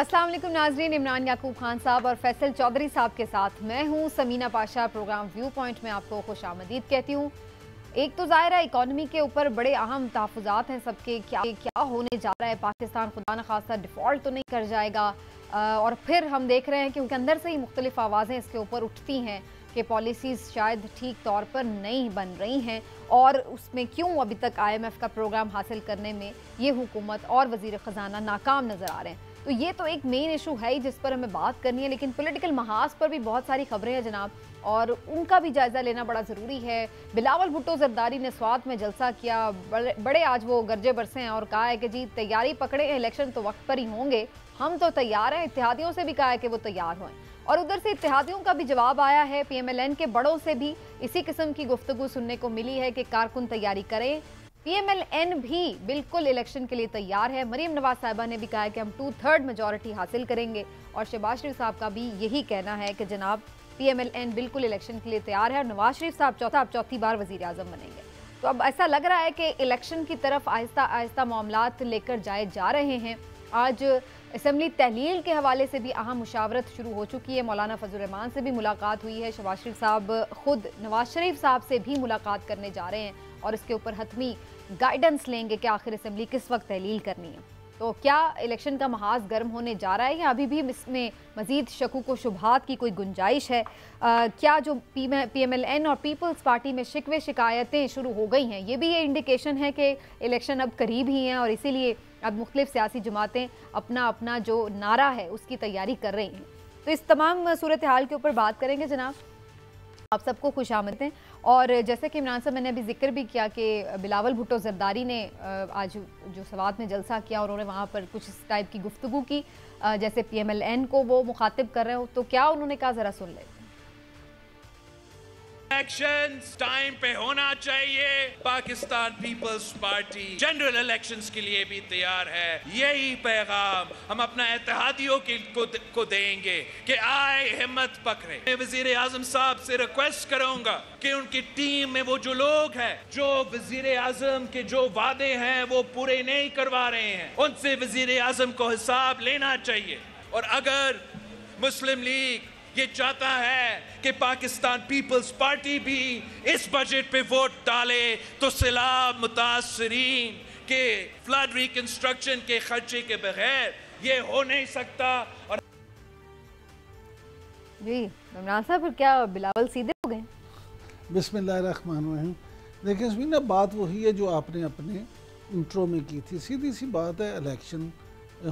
अस्सलाम वालेकुम नाजरीन, इमरान याकूब खान साहब और फैसल चौधरी साहब के साथ मैं हूं Samina Pasha. Program view point में आपको खुशामदीद कहती हूं। एक तो ज़ाहिर है इकॉनमी के ऊपर बड़े अहम तहफ़्फ़ुज़ात हैं सबके, क्या होने जा रहा है। पाकिस्तान खुदा न खास्ता डिफ़ॉल्ट तो नहीं कर जाएगा। और फिर हम देख रहे हैं कि उनके अंदर से ही मुख्तलिफ आवाज़ें इसके ऊपर उठती हैं कि पॉलिसीज़ शायद ठीक तौर पर नहीं बन रही हैं और उसमें क्यों अभी तक IMF का प्रोग्राम हासिल करने में ये हुकूमत और वज़ीर ख़जाना नाकाम नज़र आ रहे हैं। तो ये तो एक मेन इशू है ही जिस पर हमें बात करनी है, लेकिन पॉलिटिकल महाज पर भी बहुत सारी खबरें हैं जनाब, और उनका भी जायज़ा लेना बड़ा ज़रूरी है। बिलावल भुट्टो जरदारी ने स्वात में जलसा किया, बड़े आज वो गरजे बरसे हैं और कहा है कि जी तैयारी पकड़े, इलेक्शन तो वक्त पर ही होंगे, हम तो तैयार हैं। इत्तेहादियों से भी कहा है कि वो तैयार हों, और उधर से इत्तेहादियों का भी जवाब आया है। PMLN के बड़ों से भी इसी किस्म की गुफ्तगू सुनने को मिली है कि कारकुन तैयारी करें। PMLN भी बिल्कुल इलेक्शन के लिए तैयार है। मरीम नवाज साहिबा ने भी कहा है कि हम 2/3 मेजॉरिटी हासिल करेंगे, और शहबाज शरीफ साहब का भी यही कहना है कि जनाब PMLN बिल्कुल इलेक्शन के लिए तैयार है और नवाज शरीफ साहब चौथी बार वजीर आजम बनेंगे। तो अब ऐसा लग रहा है कि इलेक्शन की तरफ आहिस्ता आहिस्ता मामलात लेकर जाए जा रहे हैं। आज असम्बली तहलील के हवाले से भी अहम मुशावरत शुरू हो चुकी है। मौलाना फजल रहमान से भी मुलाकात हुई है। शहबाज शरीफ साहब खुद नवाज शरीफ साहब से भी मुलाकात करने जा रहे हैं और इसके ऊपर हतमी गाइडेंस लेंगे कि आखिर असम्बली किस वक्त तहलील करनी है। तो क्या इलेक्शन का महाज गर्म होने जा रहा है या अभी भी इसमें मजीद शकूक व शुबहात की कोई गुंजाइश है? क्या जो PMLN और पीपल्स पार्टी में शिकवे शिकायतें शुरू हो गई हैं, ये भी ये इंडिकेशन है कि इलेक्शन अब करीब ही हैं और इसीलिए अब मुख्तलिफ सियासी जमातें अपना अपना जो नारा है उसकी तैयारी कर रही हैं? तो इस तमाम सूरत हाल के ऊपर बात करेंगे जनाब। आप सबको खुशामदीद हैं। और जैसे कि इमरान साहब मैंने अभी जिक्र भी किया कि बिलावल भुट्टो जरदारी ने आज जो सवात में जलसा किया, उन्होंने वहाँ पर कुछ इस टाइप की गुफ्तगू की जैसे PMLN को वो मुखातिब कर रहे हो, तो क्या उन्होंने कहा ज़रा सुन लेते हैं। इलेक्शंस टाइम पे होना चाहिए। पाकिस्तान पीपल्स पार्टी जनरल इलेक्शंस के लिए भी तैयार है। यही पैगाम हम अपना इत्तेहादियों को देंगे कि आए हिम्मत पकड़े। मैं वजीर आजम साहब से रिक्वेस्ट करूंगा कि उनकी टीम में वो जो लोग हैं जो वजीर आजम के जो वादे हैं वो पूरे नहीं करवा रहे हैं, उनसे वजीर आजम को हिसाब लेना चाहिए। और अगर मुस्लिम लीग ये चाहता है कि पाकिस्तान पीपल्स पार्टी भी इस बजट पे वोट डाले तो सैलाब मुतासरीन के फ्लड रिकंस्ट्रक्शन के खर्चे के बगैर ये हो नहीं सकता। और जी इमरान साहब, फिर क्या बिलावल सीधे हो गए? बिस्मिल्लाहिर्रहमानिर्रहीम। देखिए इसमें ना बात वही है जो आपने अपने इंट्रो में की थी। सीधी सी बात है, इलेक्शन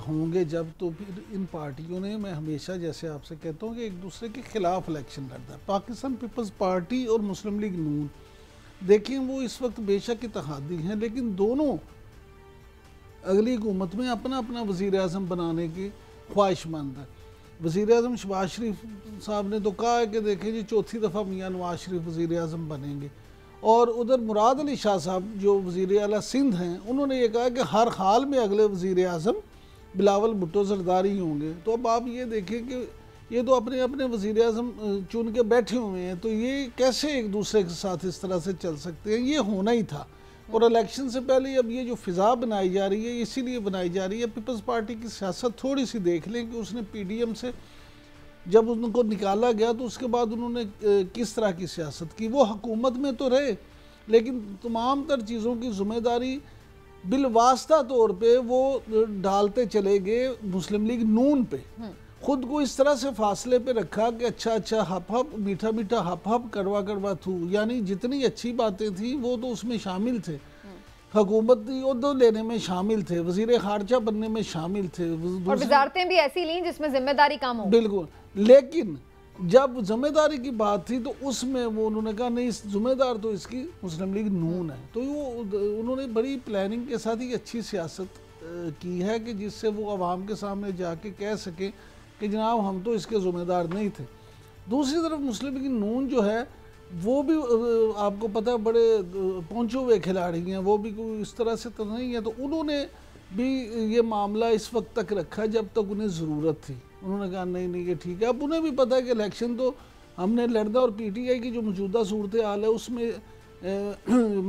होंगे जब तो फिर इन पार्टियों ने, मैं हमेशा जैसे आपसे कहता हूँ कि एक दूसरे के ख़िलाफ़ इलेक्शन लड़ता है। पाकिस्तान पीपल्स पार्टी और मुस्लिम लीग नून, देखिए वो इस वक्त बेशक इत्तेहादी हैं, लेकिन दोनों अगली हुकूमत में अपना अपना वज़ीर आज़म बनाने की ख्वाहिशमंद है। वज़ीर आज़म शहबाज शरीफ साहब ने तो कहा है कि देखें जी चौथी दफ़ा मियाँ नवाज शरीफ वज़ीर आज़म बनेंगे, और उधर मुराद अली शाह साहब जो वज़ीर आला सिंध हैं, उन्होंने ये कहा कि हर हाल में अगले वज़ीर आज़म बिलावल भुट्टो जरदारी होंगे। तो अब आप ये देखें कि ये तो अपने अपने वज़ीर आज़म चुन के बैठे हुए हैं, तो ये कैसे एक दूसरे के साथ इस तरह से चल सकते हैं? ये होना ही था। और इलेक्शन से पहले अब ये जो फ़िज़ा बनाई जा रही है, इसीलिए बनाई जा रही है। पीपल्स पार्टी की सियासत थोड़ी सी देख लें कि उसने PDM से जब उनको निकाला गया तो उसके बाद उन्होंने किस तरह की सियासत की। वो हुकूमत में तो रहे, लेकिन तमाम तर चीज़ों की ज़िम्मेदारी बिलवास्ता तौर पे वो डालते चले गए मुस्लिम लीग नून पे। खुद को इस तरह से फासले पे रखा कि अच्छा अच्छा हप हप मीठा मीठा हप हप कड़वा कड़वा थू, यानी जितनी अच्छी बातें थी वो तो उसमें शामिल थे। हुकूमती ओहदे लेने में शामिल थे, वजीर खारजा बनने में शामिल थे, और वजारतें भी ऐसी ली जिसमें जिम्मेदारी कम हो। बिल्कुल, लेकिन जब जिम्मेदारी की बात थी तो उसमें वो उन्होंने कहा नहीं, जिम्मेदार तो इसकी मुस्लिम लीग नून है। तो वो उन्होंने बड़ी प्लानिंग के साथ ही अच्छी सियासत की है कि जिससे वो आवाम के सामने जाके कह सके कि जनाब हम तो इसके ज़िम्मेदार नहीं थे। दूसरी तरफ मुस्लिम लीग नून जो है वो भी आपको पता है बड़े पहुँचे हुए खिलाड़ी हैं, वो भी कोई इस तरह से तो नहीं है। तो उन्होंने भी ये मामला इस वक्त तक रखा जब तक उन्हें ज़रूरत थी। उन्होंने कहा नहीं नहीं ये ठीक है। अब उन्हें भी पता है कि इलेक्शन तो हमने लड़ना, और PTI की जो मौजूदा सूरत हाल है उसमें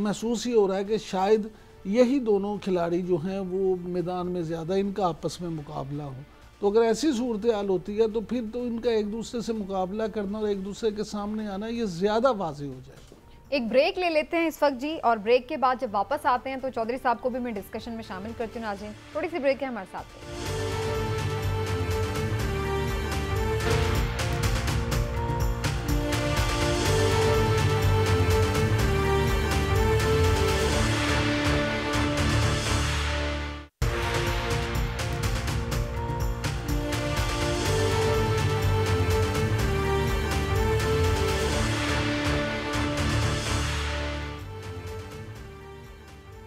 महसूस ही हो रहा है कि शायद यही दोनों खिलाड़ी जो हैं वो मैदान में ज़्यादा इनका आपस में मुकाबला हो। तो अगर ऐसी सूरत हाल होती है तो फिर तो इनका एक दूसरे से मुकाबला करना और एक दूसरे के सामने आना ये ज़्यादा वाज़ेह हो जाएगा। एक ब्रेक ले लेते हैं इस वक्त जी, और ब्रेक के बाद जब वापस आते हैं तो चौधरी साहब को भी मैं डिस्कशन में शामिल करती हूँ। नाज़रीन, थोड़ी सी ब्रेक है, हमारे साथ।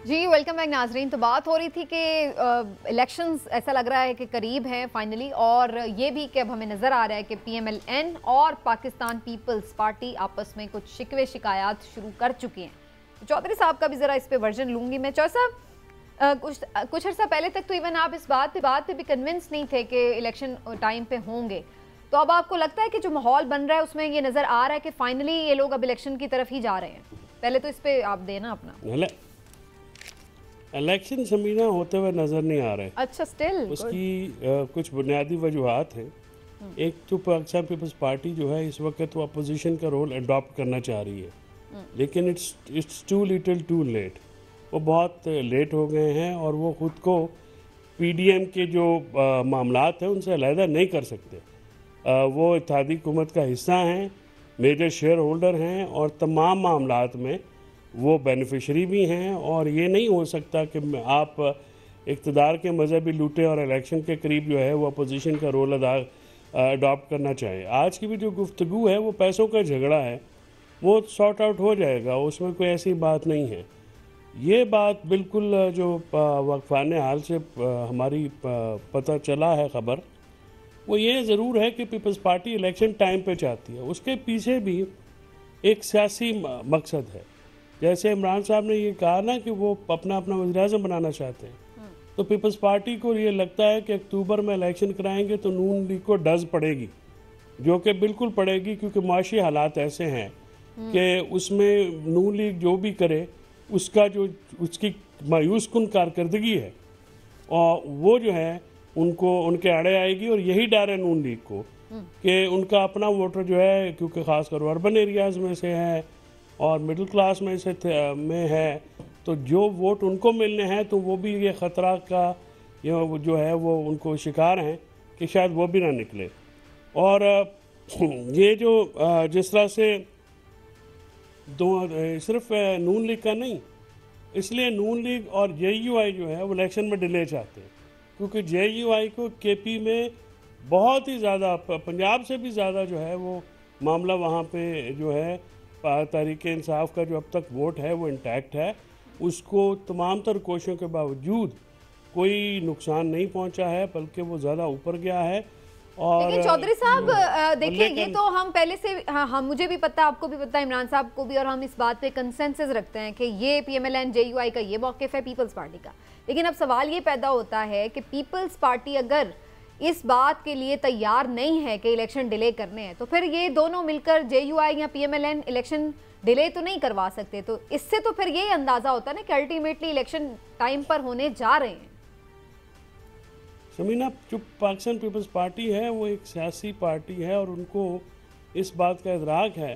जी वेलकम बैक नाजरीन। तो बात हो रही थी कि इलेक्शंस ऐसा लग रहा है कि करीब हैं फाइनली, और ये भी कि अब हमें नज़र आ रहा है कि PMLN और पाकिस्तान पीपल्स पार्टी आपस में कुछ शिकवे शिकायत शुरू कर चुकी हैं। तो चौधरी साहब का भी ज़रा इस पे वर्जन लूँगी मैं। चौधरी साहब, कुछ अर्सा पहले तक तो इवन आप इस बात पे भी कन्विंस नहीं थे कि इलेक्शन टाइम पे होंगे, तो अब आपको लगता है कि जो माहौल बन रहा है उसमें ये नज़र आ रहा है कि फाइनली ये लोग अब इलेक्शन की तरफ ही जा रहे हैं? पहले तो इस पर आप देना अपना। इलेक्शन समीना होते हुए नज़र नहीं आ रहे। अच्छा, स्टिल उसकी कुछ बुनियादी वजूहात हैं। एक तो पाकिस्तान पीपल्स पार्टी जो है इस वक्त वो अपोजिशन का रोल अडॉप्ट करना चाह रही है, लेकिन it's too little too late. वो बहुत लेट हो गए हैं और वो ख़ुद को PDM के जो मामलात हैं उनसे अलहदा नहीं कर सकते। वो इत्तेहादी हुकूमत का हिस्सा हैं, मेजर शेयर होल्डर हैं और तमाम मामलात में वो बेनिफिशरी भी हैं। और ये नहीं हो सकता कि आप इक़्तिदार के मज़हबी लूटे और इलेक्शन के करीब जो है वो अपोजिशन का रोल अडॉप्ट करना चाहें। आज की भी जो गुफ्तगू है वो पैसों का झगड़ा है, वो सॉर्ट आउट हो जाएगा, उसमें कोई ऐसी बात नहीं है। ये बात बिल्कुल जो वक्फाने हाल से हमारी पता चला है ख़बर, वो ये ज़रूर है कि पीपल्स पार्टी इलेक्शन टाइम पे चाहती है। उसके पीछे भी एक सियासी मकसद है। जैसे इमरान साहब ने ये कहा ना कि वो अपना वज़ीर-ए-आज़म बनाना चाहते हैं, तो पीपल्स पार्टी को ये लगता है कि अक्टूबर में इलेक्शन कराएंगे तो नून लीग को डज पड़ेगी, जो कि बिल्कुल पड़ेगी, क्योंकि माशी हालात ऐसे हैं कि उसमें नून लीग जो भी करे उसका जो उसकी मायूस कुन कारकर्दगी है और वो जो है उनको उनके आड़े आएगी। और यही डर है नून लीग को कि उनका अपना वोटर जो है, क्योंकि ख़ासकर अर्बन एरियाज़ में से है और मिडिल क्लास में से में है, तो जो वोट उनको मिलने हैं तो वो भी ये ख़तरा का ये जो है वो उनको शिकार हैं कि शायद वो भी ना निकले। और ये जो जिस तरह से सिर्फ नून लीग का नहीं, इसलिए नून लीग और JUI जो है वो इलेक्शन में डिले चाहते हैं, क्योंकि JUI को KP में बहुत ही ज़्यादा, पंजाब से भी ज़्यादा जो है वो मामला वहाँ पे जो है तहरीक इंसाफ का जो अब तक वोट है वो इंटैक्ट है, उसको तमाम तर कोशिशों के बावजूद कोई नुकसान नहीं पहुंचा है, बल्कि वो ज़्यादा ऊपर गया है। और लेकिन चौधरी साहब देखिए, ये तो हम पहले से हम मुझे भी पता, आपको भी पता, इमरान साहब को भी, और हम इस बात पे कंसेंसस रखते हैं कि ये PMLN JUI का ये मौक़िफ़ है पीपल्स पार्टी का। लेकिन अब सवाल ये पैदा होता है कि पीपल्स पार्टी अगर इस बात के लिए तैयार नहीं है कि इलेक्शन डिले करने हैं, तो फिर ये दोनों मिलकर JUI या PMLN इलेक्शन डिले तो नहीं करवा सकते। तो इससे तो फिर ये अंदाज़ा होता है ना कि अल्टीमेटली इलेक्शन टाइम पर होने जा रहे हैं। समीना, जो पाकिस्तान पीपल्स पार्टी है वो एक सियासी पार्टी है और उनको इस बात का इदराक है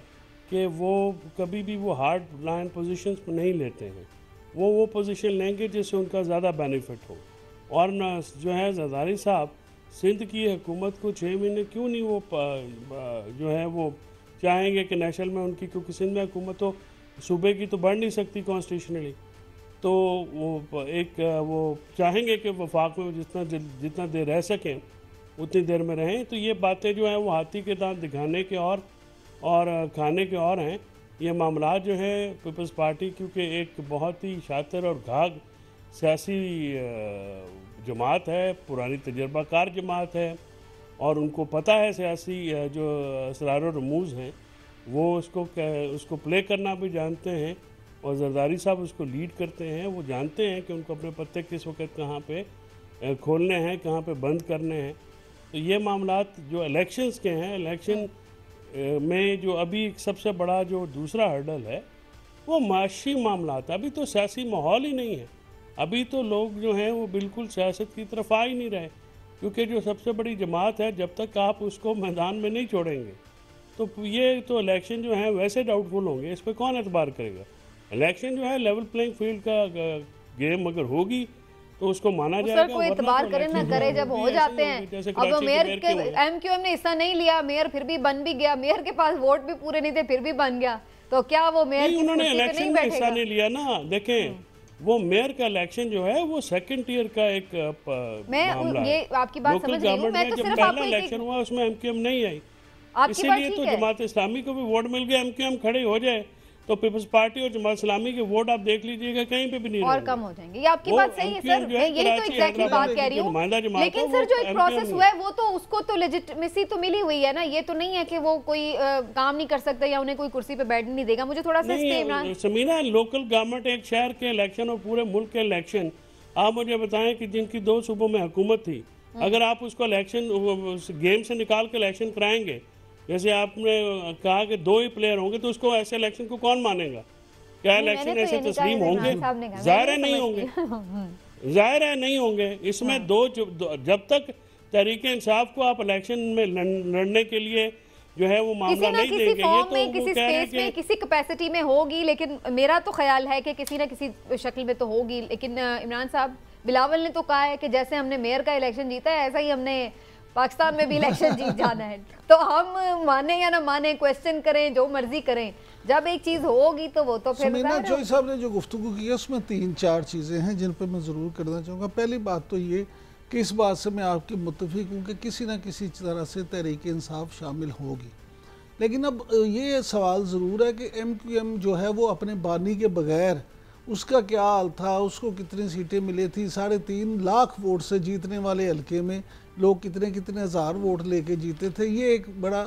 कि वो कभी भी वो हार्ड लाइन पोजीशंस नहीं लेते हैं। वो पोजीशन लेंगे जिससे उनका ज़्यादा बेनिफिट हो। और न जो है जरदारी साहब, सिंध की हुकूमत को 6 महीने क्यों नहीं वो जो है वो चाहेंगे कि नेशनल में उनकी, क्योंकि सिंध में हुकूमत तो सूबे की तो बढ़ नहीं सकती कॉन्स्टिट्यूशनली, तो वो एक वो चाहेंगे कि वफाक में जितना देर रह सकें उतनी देर में रहें। तो ये बातें जो हैं वो हाथी के दांत दिखाने के और खाने के और हैं। ये मामला जो है पीपल्स पार्टी, क्योंकि एक बहुत ही शातिर और घाघ सियासी जमात है, पुरानी तजर्बाकार जमात है, और उनको पता है सियासी जो असरार और रमूज़ हैं वो उसको प्ले करना भी जानते हैं। और जरदारी साहब उसको लीड करते हैं। वो जानते हैं कि उनको अपने पत्ते किस वक्त कहाँ पे खोलने हैं, कहाँ पे बंद करने हैं। तो ये मामलात जो इलेक्शंस के हैं, इलेक्शन में जो अभी सबसे बड़ा जो दूसरा हर्डल है वो माशी मामलात। अभी तो सियासी माहौल ही नहीं है, अभी तो लोग जो हैं वो बिल्कुल सियासत की तरफ आ ही नहीं रहे। क्योंकि जो सबसे बड़ी जमात है, जब तक आप उसको मैदान में नहीं छोड़ेंगे तो ये तो इलेक्शन जो है वैसे डाउटफुल होंगे। इस पर कौन एतबार करेगा? इलेक्शन जो है लेवल प्लेइंग फील्ड का गेम अगर होगी तो उसको माना जाएगा। सर कोई एतबार करे ना करे, जब हो जाते हैं। अब मेयर के MQM ने हिस्सा नहीं लिया, मेयर फिर भी बन भी गया, मेयर के पास वोट भी पूरे नहीं थे फिर भी बन गया, तो क्या वो मेयर की उन्होंने कुर्सी पे इलेक्शन नहीं में हिस्सा बैठेगा? नहीं लिया ना। देखें वो मेयर का इलेक्शन जो है वो सेकंड ईयर का एक मामला ये है। आपकी बात समझ रही हूं, मैं तो सिर्फ आपको इलेक्शन हुआ उसमें MQM नहीं आई, आपकी बात इसीलिए ठीक तो है। जमात इस्लामी को भी वोट मिल गया। MQM खड़े हो जाए तो पीपल्स पार्टी और जमात इस्लामी के वोट आप देख लीजिएगा कहीं पे भी नहीं और कम हो जाएंगे। ये आपकी बात सही है सर, मैं यही तो एग्जैक्टली बात कह रही हूँ। लेकिन सर जो एक प्रोसेस हुआ है वो तो उसको तो लेजिटिमेसी तो मिली हुई है ना। ये तो नहीं है कि वो कोई काम नहीं कर सकता या उन्हें कोई कुर्सी पे बैठने नहीं देगा। मुझे थोड़ा सा इमरान समीना, लोकल गवर्नमेंट एक शहर के इलेक्शन और पूरे मुल्क के इलेक्शन, आप मुझे बताएं कि जिनकी 2 सूबों में हुकूमत थी, अगर आप उसको इलेक्शन गेम से निकाल के इलेक्शन कराएंगे, जैसे आपने कहा कि 2 ही प्लेयर होंगे, तो उसको ऐसे इलेक्शन को कौन मानेगा? क्या इलेक्शन ऐसे तस्लीम होंगे? जाहिर है नहीं होंगे, जाहिर है नहीं होंगे। इसमें जब तक तहरीक इंसाफ को आप इलेक्शन में लड़ने के लिए जो है वो मामला नहीं देंगे, ये तो किसी स्पेस में किसी कैपेसिटी में होगी, लेकिन मेरा तो ख्याल है कि किसी ना किसी शक्ल में तो होगी। लेकिन इमरान साहब, बिलावल ने तो कहा है कि जैसे हमने मेयर का इलेक्शन जीता है ऐसा ही हमने पाकिस्तान में भी इलेक्शन जीत जाना है। तो हम माने या ना माने, क्वेश्चन करें, जो मर्जी करें, जब एक चीज होगी तो वो तो फिर जोई साहब ने जो गुफ्तगू की है उसमें 3-4 चीज़ें हैं जिन पर मैं ज़रूर करना चाहूँगा। पहली बात तो ये कि इस बात से मैं आपकी मुत्तफिक हूँ कि किसी न किसी तरह से तहरीक इंसाफ शामिल होगी। लेकिन अब ये सवाल ज़रूर है कि MQM जो है वो अपने बानी के बगैर उसका क्या हाल था, उसको कितनी सीटें मिली थी, 3.5 लाख वोट से जीतने वाले हल्के में लोग कितने कितने हज़ार वोट लेके जीते थे। ये एक बड़ा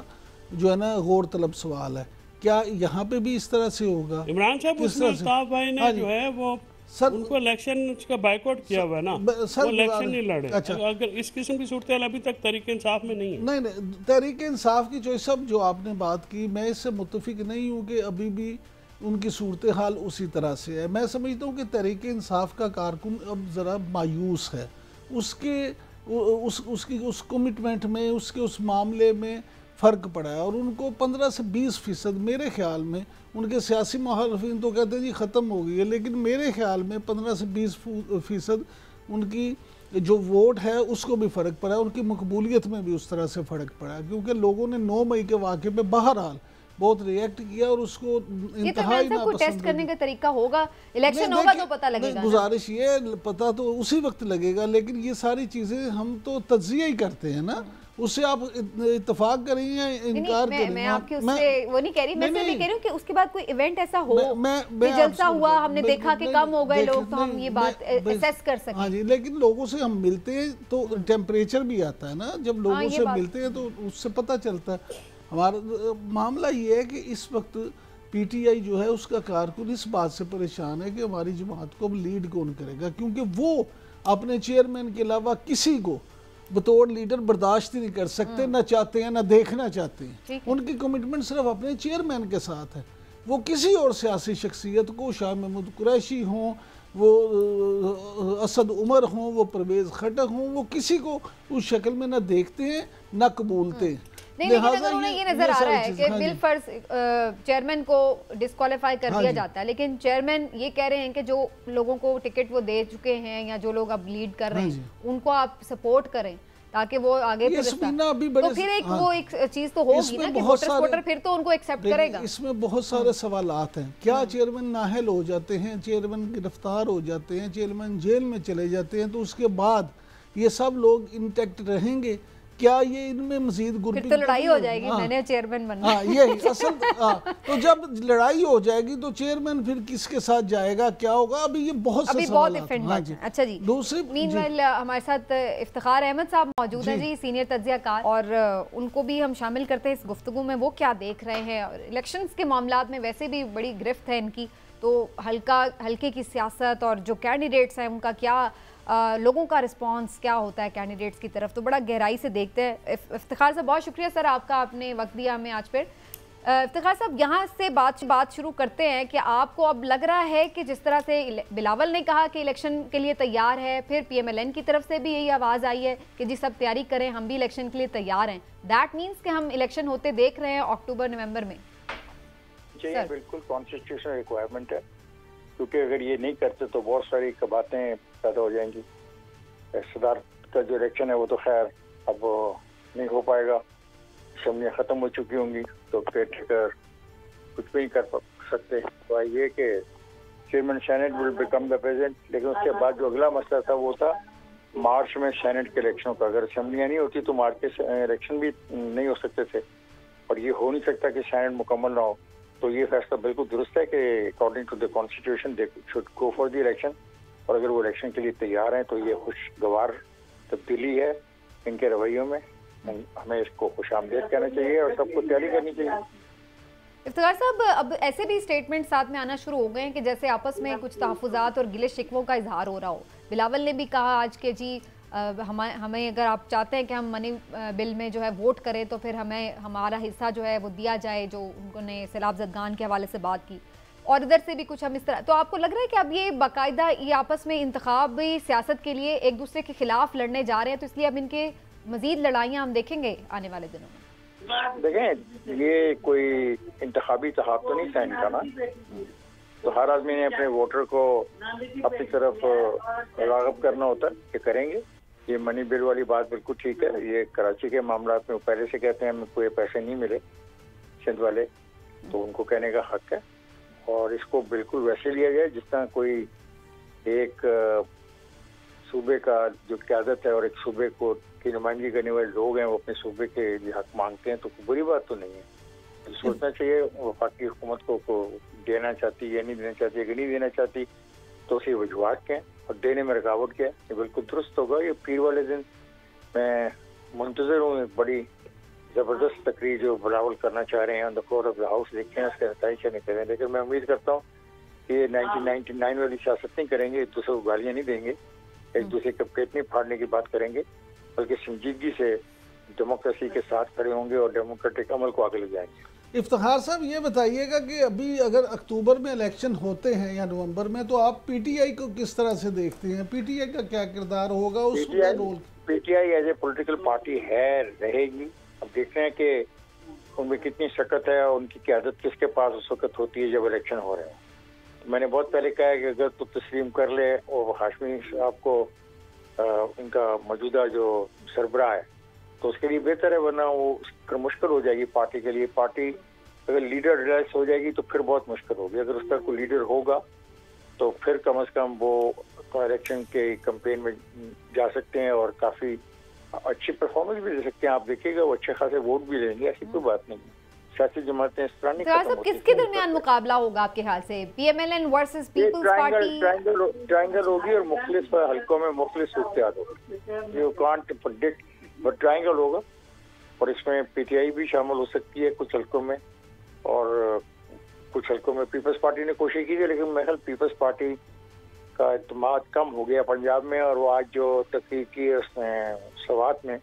जो है ना गौर तलब सवाल है। क्या यहाँ पे भी इस तरह से होगा? इमरान साहब, उसमें अल्ताफ भाई ने जो है वो सर उनको इलेक्शन का बाइकआउट किया हुआ है ना, वो इलेक्शन नहीं लड़े। अच्छा, अगर इस किस्म की सूरत अभी तक तहरीक इंसाफ में नहीं है। नहीं, तहरीक इंसाफ की जो सब जो आपने बात की, मैं इससे मुत्तफिक नहीं हूँ कि अभी भी उनकी सूरत हाल उसी तरह से है। मैं समझता हूँ कि तहरीक इंसाफ का कारकुन अब ज़रा मायूस है, उसकी उस कमिटमेंट में, उसके उस मामले में फ़र्क पड़ा है। और उनको 15 से 20% मेरे ख्याल में, उनके सियासी मुखालिफिन तो कहते हैं जी ख़त्म हो गई है, लेकिन मेरे ख्याल में 15 से 20% उनकी जो वोट है उसको भी फ़र्क पड़ा है, उनकी मकबूलियत में भी उस तरह से फ़र्क पड़ा है, क्योंकि लोगों ने 9 मई के वाक़े पे बहरहाल बहुत रिएक्ट किया और उसको इंतहाई नापसंद टेस्ट करने का तरीका होगा। इलेक्शन होगा तो पता लगेगा। गुजारिश ये पता तो उसी वक्त लगेगा, लेकिन ये सारी चीज़ें हम तो तज्जिया ही करते हैं ना, उससे आप इत्तेफाक करें या इनकार करें। मैं आपकी उससे वो नहीं कह रही, मैं सिर्फ ये कह रही हूँ कि उसके बाद कोई इवेंट ऐसा हो कि जलसा हुआ, हमने देखा कि कम हो गए लोग, तो हम ये बात असेस कर सकें। हाँ जी, लेकिन लोगों से हम मिलते हैं तो टेम्परेचर भी आता है ना, जब लोगों से मिलते हैं तो उससे पता चलता है। हमारा मामला ये है कि इस वक्त PTI जो है उसका कारकुन इस बात से परेशान है कि हमारी जमात को अब लीड कौन करेगा, क्योंकि वो अपने चेयरमैन के अलावा किसी को बतौर लीडर बर्दाश्त ही नहीं कर सकते, ना चाहते हैं, ना देखना चाहते हैं। उनकी कमिटमेंट सिर्फ अपने चेयरमैन के साथ है। वो किसी और सियासी शख्सियत को, शाह महमूद कुरैशी हों, वो असद उमर हों, वो परवेज़ खटक हों, वो किसी को उस शक्ल में ना देखते हैं ना कबूलते हैं। नहीं, लेकिन अगर उन्हें ये नजर आ रहा है कि बिल फर्ज चेयरमैन को डिस्क्वालीफाई कर दिया जाता है, लेकिन चेयरमैन ये कह रहे हैं कि जो लोगों को टिकट वो दे चुके हैं या जो लोग अब लीड कर रहे हैं उनको आप सपोर्ट करें ताकि वो आगे तो फिर एक वो एक चीज तो होगी ना कि वोटर फिर तो उनको एक्सेप्ट करेगा। इसमें बहुत सारे सवालात हैं। क्या चेयरमैन नाअहल हो जाते हैं, चेयरमैन गिरफ्तार हो जाते हैं, चेयरमैन जेल में चले जाते हैं, तो उसके बाद ये सब लोग इंटैक्ट रहेंगे? क्या ये इनमें मजीद फिर तो लड़ाई हो जाएगी, मैंने चेयरमैन बनना। हाँ, यही असल। तो जब लड़ाई हो जाएगी तो चेयरमैन फिर किसके साथ जाएगा, क्या होगा? अभी ये बहुत अच्छा जी। दूसरी मीनवाइल हमारे साथ इफ्तिखार अहमद साहब मौजूद हैं जी, सीनियर तज्जियाकार, और उनको भी हम शामिल करते हैं इस गुफ्तगू में। वो क्या देख रहे हैं, और इलेक्शंस के मामलात में वैसे भी बड़ी गिरफ्त है इनकी, तो हल्के की सियासत और जो कैंडिडेट्स हैं उनका क्या लोगों का रिस्पांस क्या होता है कैंडिडेट्स की तरफ, तो बड़ा गहराई से देखते हैं। इफ्तिखार साहब बहुत शुक्रिया सर आपका, आपने वक्त दिया हमें आज फिर। इफ्तिखार साहब, यहाँ से बात शुरू करते हैं कि आपको अब लग रहा है कि जिस तरह से बिलावल ने कहा कि इलेक्शन के लिए तैयार है, फिर PMLN की तरफ से भी यही आवाज़ आई है कि जी सब तैयारी करें, हम भी इलेक्शन के लिए तैयार हैं, दैट मीन्स कि हम इलेक्शन होते देख रहे हैं अक्टूबर-नवंबर में? जी बिल्कुल, कॉन्स्टिट्यूशनल रिक्वायरमेंट है, क्योंकि अगर ये नहीं करते तो बहुत सारी बातें पैदा हो जाएंगी। सदारत का जो इलेक्शन है वो तो खैर अब नहीं हो पाएगा, असेंबलियाँ ख़त्म हो चुकी होंगी, तो केयरटेकर कुछ भी नहीं कर सकते। तो ये कि chairman senate will become the president, लेकिन उसके बाद जो अगला मसला था वो था मार्च में सेनेट के इलेक्शनों का। अगर असेंबलियाँ नहीं होती तो मार्च के इलेक्शन भी नहीं हो सकते थे, और ये हो नहीं सकता कि सेनेट मुकम्मल ना हो। तो ये फैसला बिल्कुल दुरुस्त है कि according to the constitution they should go for the election, और अगर वो इलेक्शन के लिए तैयार हैं तो ये खुशगवार तब्दीली है इनके रवैयों में। हमें इसको खुशामदीद कहना चाहिए और सबको तैयारी करनी चाहिए। इफ्तिखार साहब, अब ऐसे भी स्टेटमेंट साथ में आना शुरू हो गए हैं कि जैसे आपस में कुछ तहफ़्फ़ुज़ात और गिले शिकवों का इजहार हो रहा हो। बिलावल ने भी कहा आज के जी हमें अगर आप चाहते हैं कि हम मनी बिल में जो है वोट करें तो फिर हमें हमारा हिस्सा जो है वो दिया जाए, जो उन्होंने सैलाब ज़दगान के हवाले से बात की, और इधर से भी कुछ हम इस तरह। तो आपको लग रहा है कि अब ये बाकायदा ये आपस में इंतखाबी सियासत के लिए एक दूसरे के खिलाफ लड़ने जा रहे हैं, तो इसलिए अब इनके मजीद लड़ाइयाँ हम देखेंगे आने वाले दिनों में? देखें, ये कोई इंतखाबी तहाब तो नहीं था इनका ना, तो हर आदमी ने अपने वोटर को अपनी तरफ राग़िब करना होता है, ये करेंगे। ये मनी बिल वाली बात बिल्कुल ठीक है, ये कराची के मामला में पहले से कहते हैं हमें कोई पैसे नहीं मिले सिंध वाले, तो उनको कहने का हक है, और इसको बिल्कुल वैसे लिया जाए जिस तरह कोई एक सूबे का जो क़यादत है और एक सूबे को की नुमाइंदगी करने वाले लोग हैं वो अपने सूबे के हक मांगते हैं, तो बुरी बात तो नहीं है। तो सोचना चाहिए वफाकी हुकूमत को देना चाहती है, नहीं देना चाहती, अगर नहीं देना चाहती तो उसे वजूहात क्या है और देने में रुकावट क्या है, ये बिल्कुल दुरुस्त होगा। ये पीर वाले दिन मैं मुंतज़र हूँ, एक बड़ी ज़बरदस्त तकरीर जो बिलावल करना चाह रहे हैं on the floor of the house, देखते हैं उसके नतीजे निकलेंगे। लेकिन मैं उम्मीद करता हूँ कि ये 1999 वाली सियासत नहीं करेंगे, एक दूसरे को गालियाँ नहीं देंगे, एक दूसरे के पेट नहीं फाड़ने की बात करेंगे, बल्कि संजीदगी से डेमोक्रेसी के साथ खड़े होंगे और डेमोक्रेटिक अमल को आगे ले जाएंगे। इफ्तिखार साहब, ये बताइएगा कि अभी अगर अक्टूबर में इलेक्शन होते हैं या नवंबर में, तो आप PTI को किस तरह से देखते हैं? PTI का क्या किरदार होगा, उसका role? PTI as a political party है, रहेगी। अब देखते हैं कि उनमें कितनी शकत है और उनकी क़यादत किसके पास उस वक्त होती है जब इलेक्शन हो रहे हैं। तो मैंने बहुत पहले कहा है कि अगर तो तस्लीम कर ले और हाशमी साहब को उनका मौजूदा जो सरबराह है तो उसके लिए बेहतर है, वरना वो मुश्किल हो जाएगी पार्टी के लिए। पार्टी अगर लीडर रिलैक्स हो जाएगी तो फिर बहुत मुश्किल होगी। अगर उसका कोई लीडर होगा तो फिर कम से कम वो इलेक्शन के कैंपेन में जा सकते हैं और काफ़ी अच्छी परफॉर्मेंस भी दे सकते हैं। आप देखिएगा वो अच्छे खासे वोट भी लेंगे, ऐसी कोई बात नहीं है। सियासी जमातें इस तरह नहीं। किसके दरमियान मुकाबला होगा आपके ख्याल से? PMLN versus Peoples Party? Triangle होगी और मुख्तलिफ हल्कों में मुख्तलिफ सूरत होगी। You can't predict, but triangle होगा और इसमें PTI भी शामिल हो सकती है कुछ हल्कों में, और कुछ हल्कों में पीपल्स पार्टी ने कोशिश की थी, लेकिन मेरे ख्याल पीपल्स पार्टी का इत्मीनान कम हो गया पंजाब में। और वो आज जो तकरीर की है उसने सवात में,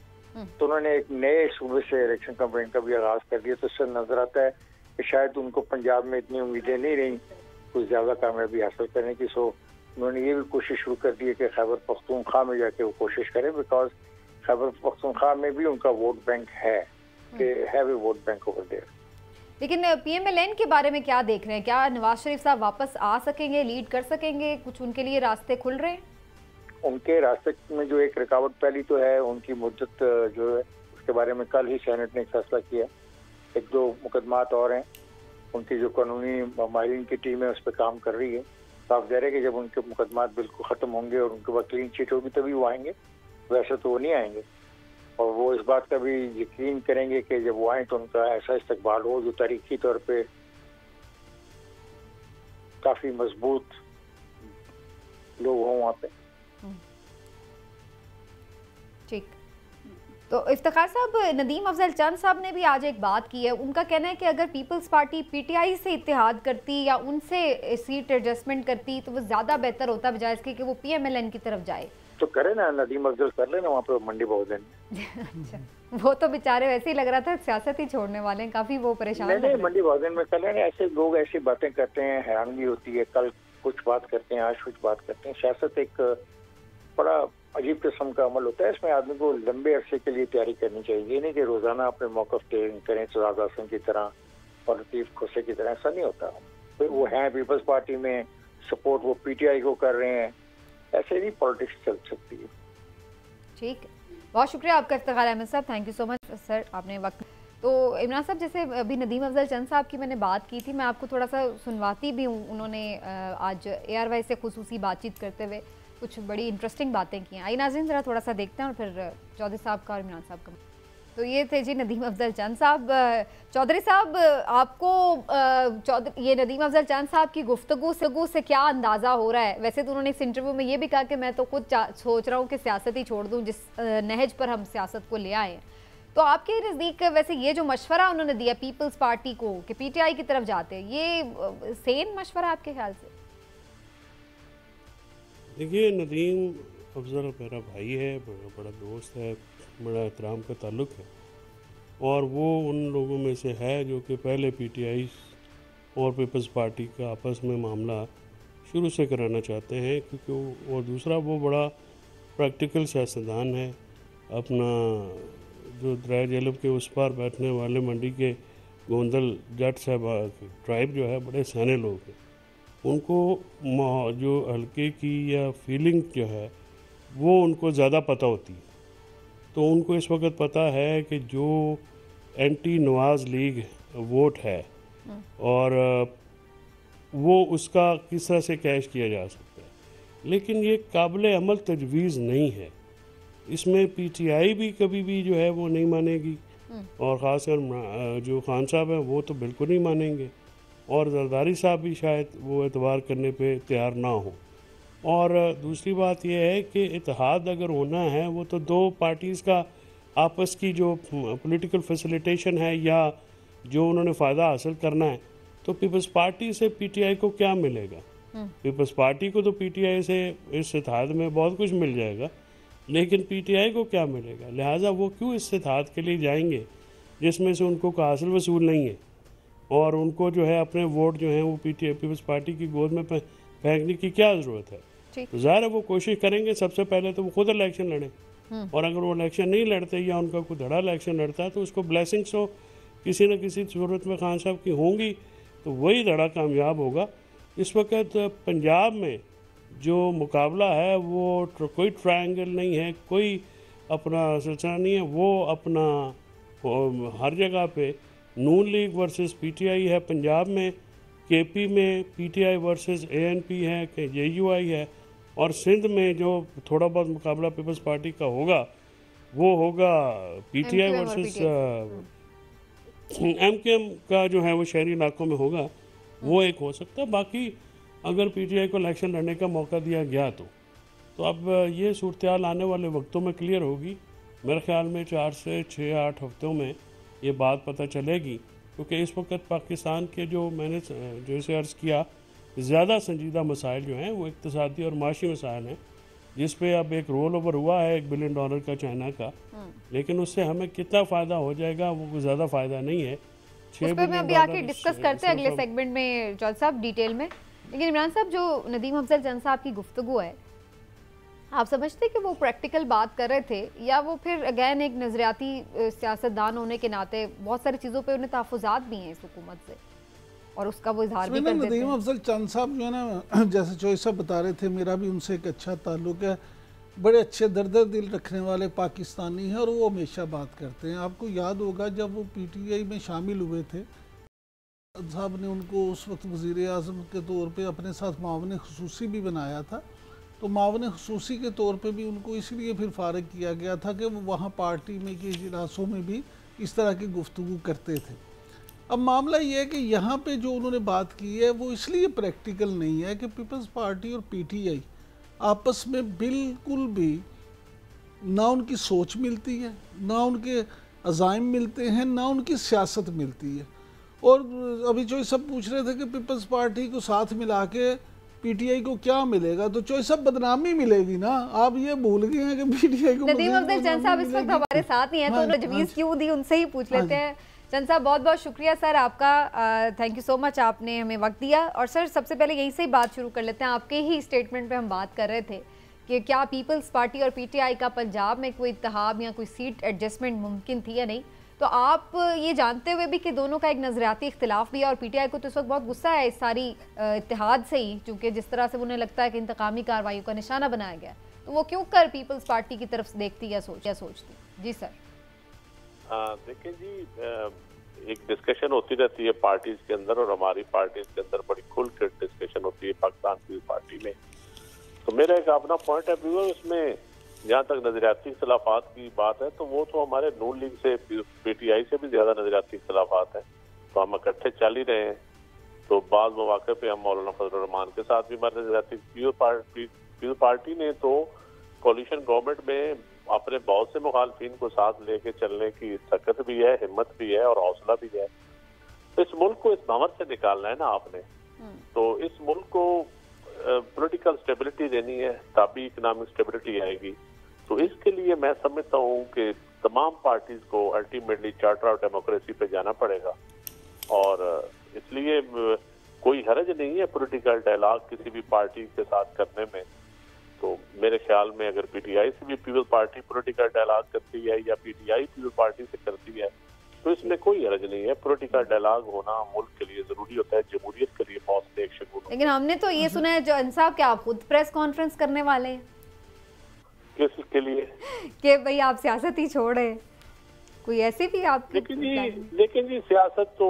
तो उन्होंने एक नए सूबे से इलेक्शन कैंपेन का भी आगाज कर दिया। तो इससे नजर आता है कि शायद उनको पंजाब में इतनी उम्मीदें नहीं रही कुछ ज़्यादा कामयाबी हासिल करने की। सो उन्होंने ये भी कोशिश शुरू कर दी है कि खैबर पख्तूनख्वा में जाके वो कोशिश करें, बिकॉज खैबर पख्तूनख्वा में भी उनका वोट बैंक है, कि है भी वोट बैंक ओवर देयर। लेकिन PMLN के बारे में क्या देख रहे हैं? क्या नवाज शरीफ साहब वापस आ सकेंगे, लीड कर सकेंगे? कुछ उनके लिए रास्ते खुल रहे हैं? उनके रास्ते में जो एक रुकावट पहली तो है उनकी मुद्दत जो है, उसके बारे में कल ही सेनेट ने एक फैसला किया। एक दो मुकदमात और हैं, उनकी जो कानूनी माहिरीन की टीम है उस पर काम कर रही है। साफ ज़ाहिर है कि जब उनके मुकदमात बिल्कुल ख़त्म होंगे और उनके बाद क्लीन चिट होगी तभी वो आएंगे, वैसे तो वो नहीं आएंगे। और वो इस बात का भी यकीन करेंगे कि जब वो आए तो उनका ऐसा इस्तकबाल हो जो तारीखी तौर पे काफ़ी मजबूत लोग हों वहाँ पे। ठीक, तो इफ्तिखार साहब, नदीम अफजल चंद साहब ने भी आज एक बात की है। उनका कहना है कि अगर पीपल्स पार्टी PTI से इत्तेहाद करती या उनसे सीट एडजस्टमेंट करती तो वो ज़्यादा बेहतर होता, बजाय इसके कि वो PMLN की तरफ जाए। तो करे ना, नदीम अफजल कर लेना वहाँ पे मंडी बहुजन। अच्छा। वो तो बेचारे वैसे ही लग रहा था सियासत ही छोड़ने वाले हैं, काफी वो परेशान लग रहे नहीं, मंडी भाजन में कल है ऐसे लोग ऐसी बातें करते हैं, हैरानगी होती है। कल कुछ बात करते हैं, आज कुछ बात करते हैं। सियासत एक बड़ा अजीब किस्म का अमल होता है। इसमें आदमी को लंबे अरसे के लिए तैयारी करनी चाहिए। ये नहीं कि रोजाना अपने मौकफ करें सजाद हसन की तरह और लतीफ खोसे की तरह, ऐसा नहीं होता। वो हैं पीपल्स पार्टी में, सपोर्ट वो पीटीआई को कर रहे हैं, ऐसे नहीं पॉलिटिक्स चल सकती है। ठीक है, बहुत शुक्रिया आपका इफ्तिखार अहमद साहब, thank you so much sir, आपने वक्त। तो इमरान साहब, जैसे अभी नदीम अफजल चंद साहब की मैंने बात की थी, मैं आपको थोड़ा सा सुनवाती भी हूँ। उन्होंने आज ARY से खुसूसी बातचीत करते हुए कुछ बड़ी इंटरेस्टिंग बातें की हैं। आई नाज़रीन, ज़रा थोड़ा सा देखते हैं और फिर चौधरी साहब का और इमरान साहब का। तो ये थे जी नदीम अफजल चंद साहब। चौधरी साहब, आपको ये नदीम अफजल चंद साहब की गुफ्तगू से क्या अंदाज़ा हो रहा है? वैसे तो उन्होंने इस इंटरव्यू में ये भी कहा कि मैं तो खुद सोच रहा हूँ कि सियासत ही छोड़ दूँ, जिस नहज पर हम सियासत को ले आए हैं। तो आपके नज़दीक वैसे ये जो मशवरा उन्होंने दिया पीपल्स पार्टी को कि PTI की तरफ जाते हैं, ये सेन मशवरा आपके ख्याल से? देखिए, नदीम अफजल मेरा भाई है, बड़ा दोस्त है, बड़ा एहतराम का ताल्लुक़ है, और वो उन लोगों में से है जो कि पहले PTI और पीपल्स पार्टी का आपस में मामला शुरू से कराना चाहते हैं, क्योंकि और दूसरा वो बड़ा प्रैक्टिकल सियासतदान है। अपना जो दरिया झेलम के उस पार बैठने वाले मंडी के गोंदल जट साहब ट्राइब जो है, बड़े सियाने लोग हैं। उनको जो हल्के की या फीलिंग जो है वो उनको ज़्यादा पता होती है। तो उनको इस वक्त पता है कि जो एंटी नवाज लीग वोट है और वो उसका किस तरह से कैश किया जा सकता है, लेकिन ये काबिल अमल तजवीज़ नहीं है। इसमें PTI भी कभी भी जो है वो नहीं मानेगी, और ख़ासकर जो खान साहब हैं वो तो बिल्कुल नहीं मानेंगे, और जरदारी साहब भी शायद वो एतबार करने पे तैयार ना हो। और दूसरी बात यह है कि इत्तेहाद अगर होना है वो तो दो पार्टीज़ का आपस की जो पॉलिटिकल फैसिलिटेशन है या जो उन्होंने फ़ायदा हासिल करना है, तो पीपल्स पार्टी से PTI को क्या मिलेगा? पीपल्स पार्टी को तो PTI से इस इत्तेहाद में बहुत कुछ मिल जाएगा, लेकिन PTI को क्या मिलेगा? लिहाजा वो क्यों इस इत्तेहाद के लिए जाएंगे जिसमें से उनको कोई हासिल वसूल नहीं है, और उनको जो है अपने वोट जो है वो पीपल्स पार्टी की गोद में फेंकने की क्या ज़रूरत है? तो ज़ाहिर है वो कोशिश करेंगे सबसे पहले तो वो खुद इलेक्शन लड़ें, और अगर वो इलेक्शन नहीं लड़ते या उनका कोई धड़ा इलेक्शन लड़ता है तो उसको ब्लेसिंग्स तो किसी न किसी सूरत में खान साहब की होंगी, तो वही धड़ा कामयाब होगा। इस वक्त पंजाब में जो मुकाबला है वो कोई ट्रायंगल नहीं है, कोई अपना सिलसिला नहीं है, वो अपना हर जगह पे नून लीग वर्सेस PTI है। पंजाब में KP में PTI वर्सेस ANP है कि JUI है, और सिंध में जो थोड़ा बहुत मुकाबला पीपल्स पार्टी का होगा वो होगा PTI वर्सेस MKM का जो है वो शहरी इलाकों में होगा, वो एक हो सकता है। बाकी अगर PTI को इलेक्शन लड़ने का मौका दिया गया तो अब ये सूरत हाल आने वाले वक्तों में क्लियर होगी। मेरे ख्याल में 4 से 6-8 हफ्तों में ये बात पता चलेगी, क्योंकि इस वक्त पाकिस्तान के जो मैंने जो इसे अर्ज़ किया ज़्यादा संजीदा मसाइल जो हैं वो इक़्तिसादी और माशी मसाइल हैं, जिस पे अब एक रोल ओवर हुआ है $1 बिलियन का चाइना का, लेकिन उससे हमें कितना फ़ायदा हो जाएगा वो ज़्यादा फ़ायदा नहीं है। 6 बिलियन अभी आके डिस्कस करते हैं अगले सेगमेंट में चौधरी साहब डिटेल में। लेकिन इमरान साहब, जो नदीम अफजल चंद साहब की गुफ्तगू है, आप समझते कि वो प्रैक्टिकल बात कर रहे थे, या वो फिर अगैन एक नजरियाती सियासतदान होने के नाते बहुत सारी चीज़ों पे उन्हें तहफ़्फ़ुज़ात भी हैं इस हुकूमत से और उसका वो इजहार भी कर देते हैं? नदीम अफजल चंद साहब जो है ना, जैसे चौधरी साहब बता रहे थे, मेरा भी उनसे एक अच्छा ताल्लुक़ है। बड़े अच्छे दर्द दिल रखने वाले पाकिस्तानी हैं और वो हमेशा बात करते हैं। आपको याद होगा जब वो PTI में शामिल हुए थे, साहब ने उनको उस वक्त वज़ीर-ए-आज़म के तौर पे अपने साथ मावन ख़ुसूसी भी बनाया था। तो मावन ख़ुसूसी के तौर पे भी उनको इसलिए फिर फारिग किया गया था कि वो वहाँ पार्टी में के इजलासों में भी इस तरह की गुफ्तगू करते थे। अब मामला ये है कि यहाँ पे जो उन्होंने बात की है वो इसलिए प्रैक्टिकल नहीं है कि पीपल्स पार्टी और PTI आपस में बिल्कुल भी ना उनकी सोच मिलती है, ना उनके अज़ाइम मिलते हैं, ना उनकी सियासत मिलती है। और अभी जो सब पूछ रहे थे कि पीपल्स पार्टी को साथ मिला के पीटीआई को क्या मिलेगा, तो चॉइस सब बदनामी मिलेगी ना। आप ये भूल गए हैं कि पीटीआई को नदीम अफजल चंद साहब इस वक्त हमारे साथ ही हैं, तो उन्होंने तजवीज़ क्यों दी उनसे ही पूछ लेते हैं। चंद साहब बहुत बहुत शुक्रिया सर आपका, थैंक यू सो मच, आपने हमें वक्त दिया। और सर सबसे पहले यहीं से ही बात शुरू कर लेते हैं। आपके ही स्टेटमेंट पे हम बात कर रहे थे कि क्या पीपल्स पार्टी और पीटीआई का पंजाब में कोई इत्तेहाद या कोई सीट एडजस्टमेंट मुमकिन थी या नहीं, तो आप ये जानते हुए भी कि दोनों का एक नज़रियाती इख्तिलाफ भी है और पीटीआई को तो इस वक्त बहुत गुस्सा है इस सारी इत्तेहाद से ही, क्योंकि जिस तरह से उन्हें लगता है कि इंतकामी कार्रवाई का निशाना बनाया गया, तो वो क्यों कर पीपल्स पार्टी की तरफ से देखती या सोचती। जी सर। देखिए जी, एक डिस्कशन होती रहती है पार्टीज के अंदर, और हमारी पार्टीज के अंदर बड़ी खुल कर डिस्कशन होती है पाकिस्तान की पार्टी में। तो मेरा एक अपना पॉइंट ऑफ व्यू है उसमें। जहाँ तक नजरियाती इख्तिलाफात की बात है, तो वो तो हमारे नून लीग से, पीटीआई से भी ज्यादा नजरियाती इख्तिलाफात है, तो हम इकट्ठे चल ही रहे हैं। तो बाद मौके पे हम मौलाना फजल रहमान के साथ भी हमारे नजरियाती, पीपल पार्टी ने तो कोलिशन गवर्नमेंट में अपने बहुत से मुखालफिन को साथ लेके चलने की ताकत भी है, हिम्मत भी है और हौसला भी है। तो इस मुल्क को इस भंवर से निकालना है ना आपने, तो इस मुल्क को पॉलिटिकल स्टेबिलिटी देनी है, तभी इकोनॉमिक स्टेबिलिटी आएगी। तो इसके लिए मैं समझता हूँ कि तमाम पार्टीज को अल्टीमेटली चार्टर ऑफ डेमोक्रेसी पे जाना पड़ेगा, और इसलिए कोई हर्ज नहीं है पॉलिटिकल डायलॉग किसी भी पार्टी के साथ करने में। तो मेरे ख्याल में अगर पीटीआई से भी पीपल पार्टी पॉलिटिकल डायलॉग करती है या पीटीआई पीपल पार्टी से करती है, तो इसमें कोई हर्ज नहीं है। पॉलिटिकल डायलॉग होना मुल्क के लिए जरूरी होता है, जमहूरियत के लिए बहुत एक शगुन। लेकिन हमने तो ये सुना है जो साहब, क्या आप खुद प्रेस कॉन्फ्रेंस करने वाले हैं? किसके लिए? कि भाई आप सियासत ही छोड़े, कोई ऐसे भी आप? लेकिन जी सियासत तो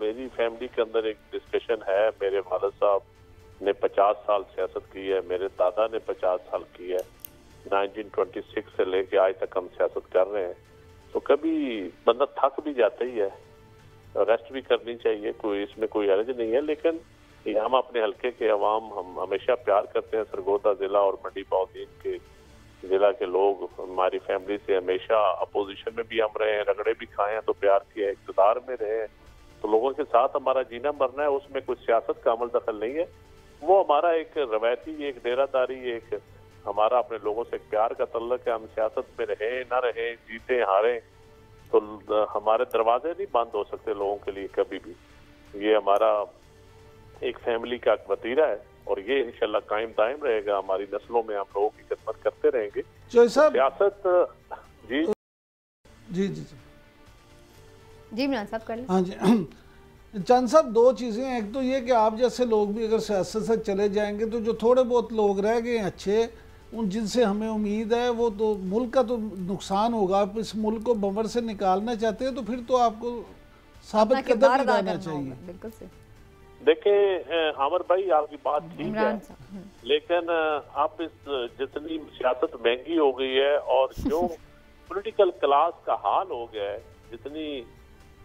मेरी फैमिली के अंदर एक डिस्कशन है। मेरे वालिद साहब ने 50 साल सियासत की है, मेरे दादा ने 50 साल की है। 1926 से लेके आज तक हम सियासत कर रहे हैं। तो कभी बंदा थक भी जाता ही है, रेस्ट भी करनी चाहिए, कोई इसमें कोई हर्ज नहीं है। लेकिन हम अपने हल्के के अवाम हम हमेशा प्यार करते हैं। सरगोदा जिला और मंडी बहाउद्दीन के जिला के लोग हमारी फैमिली से हमेशा अपोजिशन में भी हम रहे हैं, रगड़े भी खाए हैं तो प्यार किया, इक़्तिदार में रहे हैं तो लोगों के साथ हमारा जीना मरना है। उसमें कुछ सियासत का अमल दखल नहीं है। वो हमारा एक रवायती, एक डेरादारी, एक हमारा अपने लोगों से प्यार का तल्लुक है। हम सियासत में रहे ना रहे, जीते हारे, तो हमारे दरवाजे नहीं बंद हो सकते लोगों के लिए कभी भी। ये हमारा एक फैमिली का वतीरा है और ये इंशाल्लाह कायम दायम रहेगा। हमारी नस्लों में हम लोगों की खिदमत करते रहेंगे। सियासत जी जी जी जी इमरान साहब कर लें। हाँ जी चंद साहब, दो चीज़ें हैं। एक तो ये कि आप जैसे लोग भी अगर सियासत से चले जाएंगे तो जो थोड़े बहुत लोग रह गए अच्छे, उन जिनसे हमें उम्मीद है, वो तो मुल्क का तो नुकसान होगा। आप इस मुल्क को बंवर से निकालना चाहते हैं तो फिर तो आपको साबित कदम ही करना चाहिए। बिल्कुल से देखिए आमिर भाई, आपकी बात ठीक है, लेकिन आप इस जितनी सियासत महंगी हो गई है और जो पॉलिटिकल क्लास का हाल हो गया है, जितनी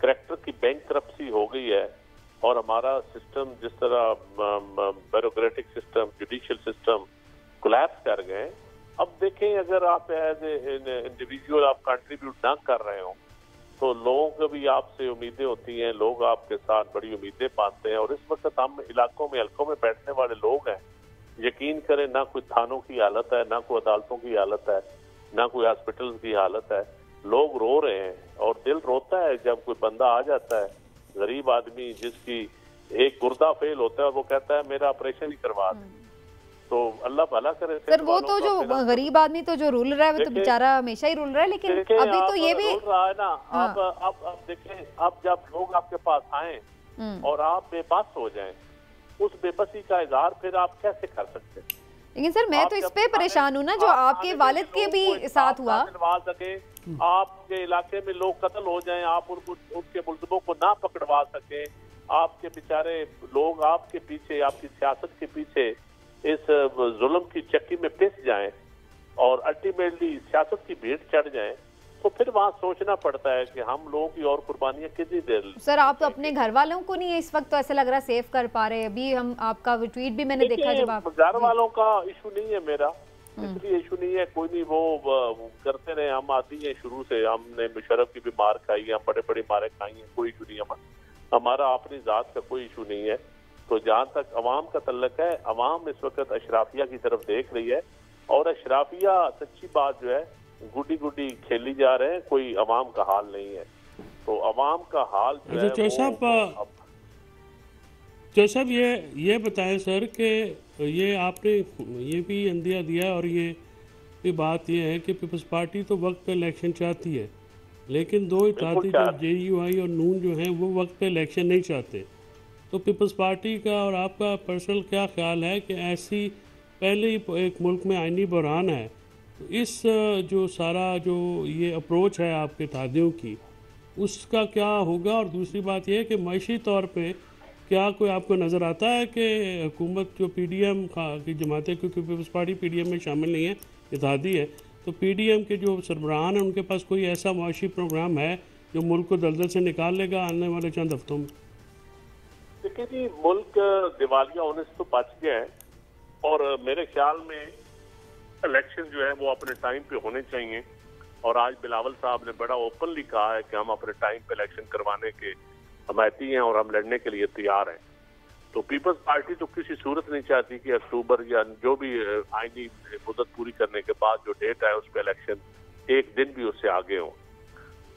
करैक्टर की बैंकरप्सी हो गई है और हमारा सिस्टम जिस तरह bureaucratic system, judicial system collapse कर गए। अब देखें, अगर आप एज ए इंडिविजुअल आप कंट्रीब्यूट ना कर रहे हो तो लोगों को भी आपसे उम्मीदें होती हैं, लोग आपके साथ बड़ी उम्मीदें बांधते हैं। और इस वक्त हम इलाकों में, हल्कों में बैठने वाले लोग हैं, यकीन करें ना कोई थानों की हालत है, ना कोई अदालतों की हालत है, ना कोई हॉस्पिटल की हालत है। लोग रो रहे हैं और दिल रोता है जब कोई बंदा आ जाता है, गरीब आदमी जिसकी एक गुर्दा फेल होता है और वो कहता है मेरा ऑपरेशन ही करवा दे। तो अल्लाह भला करे। सर वो तो जो गरीब आदमी तो जो रूल रहा है वो तो बेचारा हमेशा ही रूल रहा है, लेकिन अभी तो ये भी रूल रहा है ना। अब देखें, अब जब लोग आपके पास आए और आप बेबस हो जाएं, उस बेबसी का इजहार फिर आप कैसे कर सकते हैं? लेकिन सर मैं तो इस पे परेशान हूँ ना, जो आपके वालिद के भी साथ हुआ। आपके इलाके में लोग कत्ल हो जाएं, आप उनके मुल्ज़िमों को ना पकड़वा सके, आपके बेचारे लोग आपके पीछे, आपकी सियासत के पीछे इस जुल्म की चक्की में पिस जाएं और अल्टीमेटली सियासत की भीड़ चढ़ जाएं, तो फिर वहाँ सोचना पड़ता है कि हम लोगों की और कुर्बानियां कितनी देर। सर आप तो अपने घर वालों को नहीं इस वक्त तो ऐसे लग रहा है सेव कर पा रहे। अभी हम आपका ट्वीट भी मैंने देखा, जब आप घर वालों का इशू नहीं है मेरा, इसलिए इशू नहीं है, कोई नहीं, वो करते रहे। हम आती है शुरू से, हमने मुशर्रफ की भी मार खाई है, हम बड़े बड़े मारे खाई है, कोई इशू नहीं है हमारा, अपनी जात का कोई इशू नहीं है। तो जहाँ तक अवाम का तल्लक है, अवाम इस वक्त अशराफिया की तरफ देख रही है और अशराफिया सच्ची बात जो है गुड्डी गुड्डी खेली जा रहे हैं, कोई अवाम का हाल नहीं है। तो अवाम का हाल जो है साहब ये बताएं सर कि ये आपने ये भी अंदिया दिया और ये भी बात ये है कि पीपल्स पार्टी तो वक्त पे इलेक्शन चाहती है, लेकिन दो इत्तेहादी जो JUI और नून जो हैं वो वक्त पे इलेक्शन नहीं चाहते। तो पीपल्स पार्टी का और आपका पर्सनल क्या ख्याल है कि ऐसी पहले ही एक मुल्क में आइनी बहरान है, तो इस जो सारा जो ये अप्रोच है आपके इत्तेहादियों की उसका क्या होगा? और दूसरी बात यह है कि माशी तौर पे क्या कोई आपको नज़र आता है कि हुकूमत जो PDM की जमातें, क्योंकि पीपल्स पार्टी PDM में शामिल नहीं है, इत्तेहादी है, तो PDM के जो सरबराहान हैं उनके पास कोई ऐसा माशी प्रोग्राम है जो मुल्क को दलदल से निकाल लेगा आने वाले चंद हफ्तों में? देखिए जी, मुल्क दिवालिया होने से तो बच गया है और मेरे ख्याल में इलेक्शन जो है वो अपने टाइम पे होने चाहिए। और आज बिलावल साहब ने बड़ा ओपनली कहा है कि हम अपने टाइम पे इलेक्शन करवाने के हमायती हैं और हम लड़ने के लिए तैयार हैं। तो पीपल्स पार्टी तो किसी सूरत नहीं चाहती कि अक्टूबर या जो भी आईनी मुद्दत पूरी करने के बाद जो डेट है उस पर इलेक्शन एक दिन भी उससे आगे हो।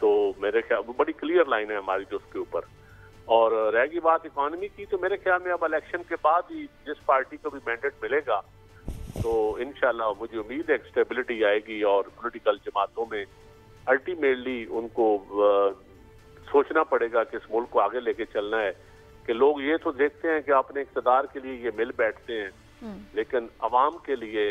तो मेरे ख्याल बड़ी क्लियर लाइन है हमारी जो उसके ऊपर। और रहेगी बात इकॉनमी की, तो मेरे ख्याल में अब इलेक्शन के बाद ही जिस पार्टी को भी मैंडेट मिलेगा तो इंशाल्लाह मुझे उम्मीद है स्टेबिलिटी आएगी और पॉलिटिकल जमातों में अल्टीमेटली उनको सोचना पड़ेगा कि इस मुल्क को आगे लेके चलना है। कि लोग ये तो देखते हैं कि अपने इक़्तिदार के लिए ये मिल बैठते हैं, लेकिन अवाम के लिए,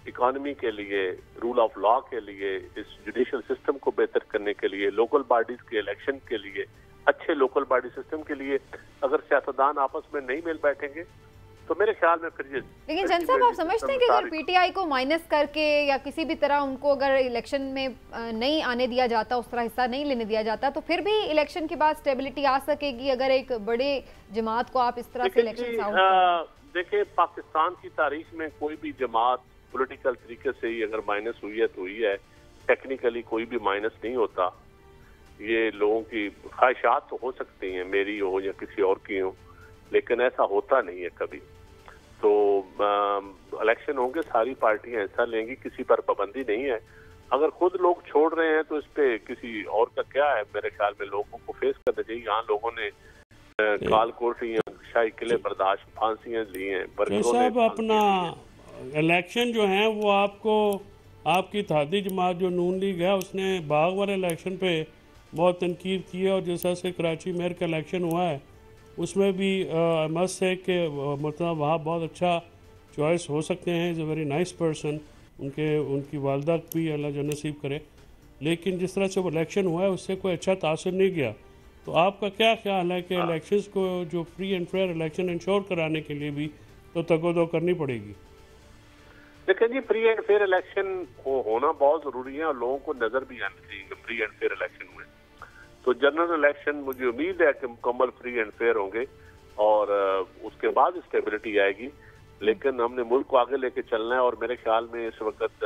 इकॉनमी के लिए, रूल ऑफ लॉ के लिए, इस जुडिशल सिस्टम को बेहतर करने के लिए, लोकल बॉडीज के इलेक्शन के लिए, अच्छे लोकल बॉडी सिस्टम के लिए अगर सियासतदान आपस में नहीं मिल बैठेंगे तो मेरे ख्याल में फिर ये। लेकिन जन साहब, आप समझते हैं कि अगर PTI को माइनस करके या किसी भी तरह उनको अगर इलेक्शन में नहीं आने दिया जाता, उस तरह हिस्सा नहीं लेने दिया जाता, तो फिर भी इलेक्शन के बाद स्टेबिलिटी आ सकेगी अगर एक बड़े जमात को आप इस तरह से इलेक्शन? देखिए, पाकिस्तान की तारीख में कोई भी जमात पॉलिटिकल तरीके से ही अगर माइनस हुई है तो हुई है, टेक्निकली कोई भी माइनस नहीं होता। ये लोगों की ख्वाहिशात तो हो सकती हैं, मेरी हो या किसी और की हो, लेकिन ऐसा होता नहीं है कभी। तो इलेक्शन होंगे, सारी पार्टियां हिस्सा लेंगी, किसी पर पाबंदी नहीं है। अगर खुद लोग छोड़ रहे हैं तो इस पे किसी और का क्या है? मेरे ख्याल में लोगों को फेस करना चाहिए। यहाँ लोगों ने काल कोठरियां, शाही किले बर्दाश्त, फांसियां ली हैं। साहब, अपना इलेक्शन जो है वो आपको आपकी इत्तेहादी जमात जो नून लीग है उसने बाग वाले इलेक्शन पे बहुत तनकीद की है, और जैसा से कराची मेयर का इलेक्शन हुआ है उसमें भी मस्त है कि मतलब वहाँ बहुत अच्छा चॉइस हो सकते हैं। Is a very nice person, उनकी वालदा भी अल्लाह जो नसीब करे। लेकिन जिस तरह से वो इलेक्शन हुआ है उससे कोई अच्छा तासुर नहीं गया। तो आपका क्या ख्याल है कि इलेक्शंस को जो free and fair election ensure कराने के लिए भी तो तगोदो करनी पड़ेगी? देखिए जी, फ्री एंड फेयर इलेक्शन होना बहुत ज़रूरी है और लोगों को नज़र भी आना चाहिए फ्री एंड फेयर इलेक्शन में। तो जनरल इलेक्शन मुझे उम्मीद है कि मुकम्मल फ्री एंड फेयर होंगे और उसके बाद स्टेबिलिटी आएगी। लेकिन हमने मुल्क को आगे लेके चलना है और मेरे ख्याल में इस वक्त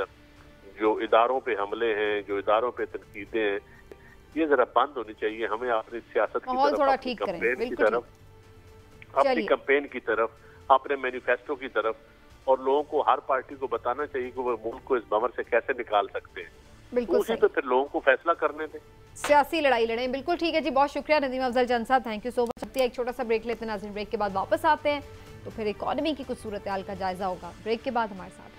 जो इदारों पे हमले हैं, जो इदारों पे तनकीदें हैं, ये जरा बंद होनी चाहिए। हमें अपनी सियासत की तरफ, अपनी कैंपेन की तरफ, अपने मैनिफेस्टो की तरफ, और लोगों को, हर पार्टी को बताना चाहिए कि वो मुल्क को इस भंवर से कैसे निकाल सकते हैं। बिल्कुल उसी पे फिर लोगों को फैसला करने दें, सियासी लड़ाई लड़ें। बिल्कुल ठीक है जी, बहुत शुक्रिया नदीम अफजल जन साहब, थैंक यू सो मच। एक छोटा सा ब्रेक लेते हैं नाज़रीन, ब्रेक के बाद वापस आते हैं तो फिर इकॉनमी की कुछ सूरत हाल का जायजा होगा। ब्रेक के बाद हमारे साथ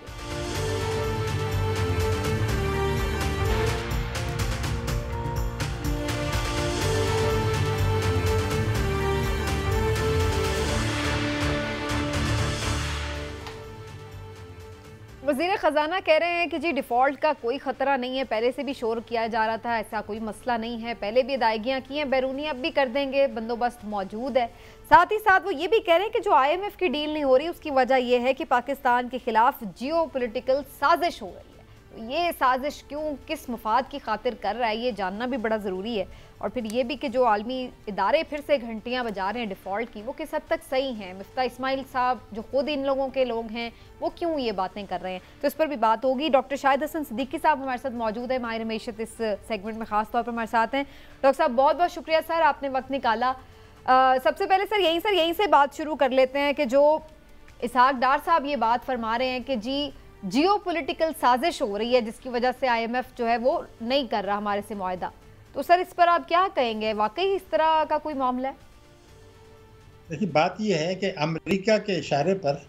वज़ीर ख़जाना कह रहे हैं कि जी डिफ़ॉल्ट का कोई ख़तरा नहीं है, पहले से भी शोर किया जा रहा था, ऐसा कोई मसला नहीं है, पहले भी अदायगियाँ की हैं, बैरूनी अब भी कर देंगे, बंदोबस्त मौजूद है। साथ ही साथ वो ये भी कह रहे हैं कि जो IMF की डील नहीं हो रही उसकी वजह यह है कि पाकिस्तान के खिलाफ जियोपॉलिटिकल साजिश हो रही है। तो ये साजिश क्यों, किस मफाद की खातिर कर रहा है, ये जानना भी बड़ा ज़रूरी है। और फिर ये भी कि जो आलमी इदारे फिर से घंटियाँ बजा रहे हैं डिफ़ॉल्ट की, वो किस हद तक सही हैं। मिफ्ता इस्माइल साहब जो खुद इन लोगों के लोग हैं वो क्यों ये बातें कर रहे हैं, तो इस पर भी बात होगी। डॉक्टर शाहिद हसन सिद्दीकी साहब हमारे साथ मौजूद है, माहिर मईशत इस सेगमेंट में ख़ास तौर पर हमारे साथ हैं। डॉक्टर साहब बहुत बहुत शुक्रिया सर, आपने वक्त निकाला। सबसे पहले सर यहीं से बात शुरू कर लेते हैं कि जो इसहाक डार साहब ये बात फरमा रहे हैं कि जी जियोपॉलिटिकल साजिश हो रही है जिसकी वजह से IMF जो है वो नहीं कर रहा हमारे से मुआहदा, तो सर इस पर आप क्या कहेंगे? वाकई इस तरह का कोई मामला है? देखिए, बात यह है कि अमेरिका के इशारे पर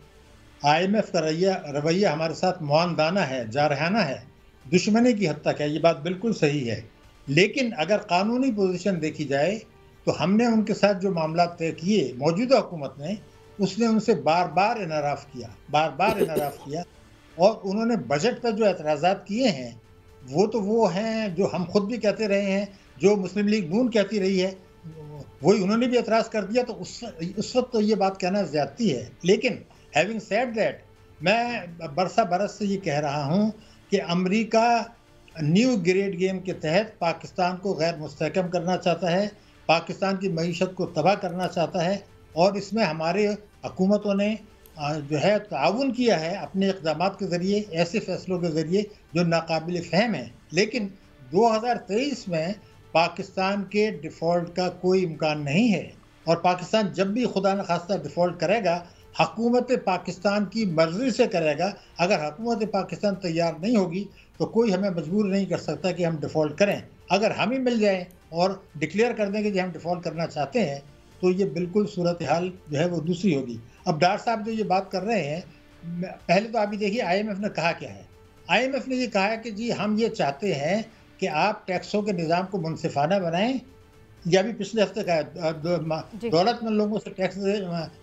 IMF का रवैया हमारे साथ मुआंदाना है, जारहाना है, दुश्मनी की हद तक है। ये बात बिल्कुल सही है। लेकिन अगर कानूनी पोजीशन देखी जाए तो हमने उनके साथ जो मामला तय किए, मौजूदा हुकूमत ने, उसने उनसे बार बार इनराफ किया और उन्होंने बजट पर जो एतराज़ात किए हैं वो हैं जो हम खुद भी कहते रहे हैं, जो मुस्लिम लीग नून कहती रही है, वही उन्होंने भी एतराज़ कर दिया। तो उस वक्त तो ये बात कहना ज़्यादती है। लेकिन हैविंग सेड दैट, मैं बरस से ये कह रहा हूँ कि अमेरिका न्यू ग्रेड गेम के तहत पाकिस्तान को गैर मुस्तहकम करना चाहता है, पाकिस्तान की मईशत को तबाह करना चाहता है, और इसमें हमारे हुकूमतों ने जो है ताउन किया है अपने इक़दामात के ज़रिए, ऐसे फैसलों के ज़रिए जो नाकाबिल फ़हम है। लेकिन 2023 में पाकिस्तान के डिफ़ॉल्ट का कोई इम्कान नहीं है, और पाकिस्तान जब भी खुदा न खास्ता डिफ़ॉल्ट करेगा, हुकूमत पाकिस्तान की मर्ज़ी से करेगा। अगर हुकूमत पाकिस्तान तैयार नहीं होगी तो कोई हमें मजबूर नहीं कर सकता कि हम डिफ़ॉल्ट करें। अगर हम ही मिल जाएं और डिक्लेयर कर देंगे कि हम डिफ़ॉल्ट करना चाहते हैं तो ये बिल्कुल सूरत हाल जो है वो दूसरी होगी। अब डार साहब जो ये बात कर रहे हैं, पहले तो आप ये देखिए IMF ने कहा क्या है। IMF ने ये कहा है कि जी हम ये चाहते हैं कि आप टैक्सों के निज़ाम को मुनसिफाना बनाएं, या भी पिछले हफ्ते का दौलतमंद लोगों से टैक्स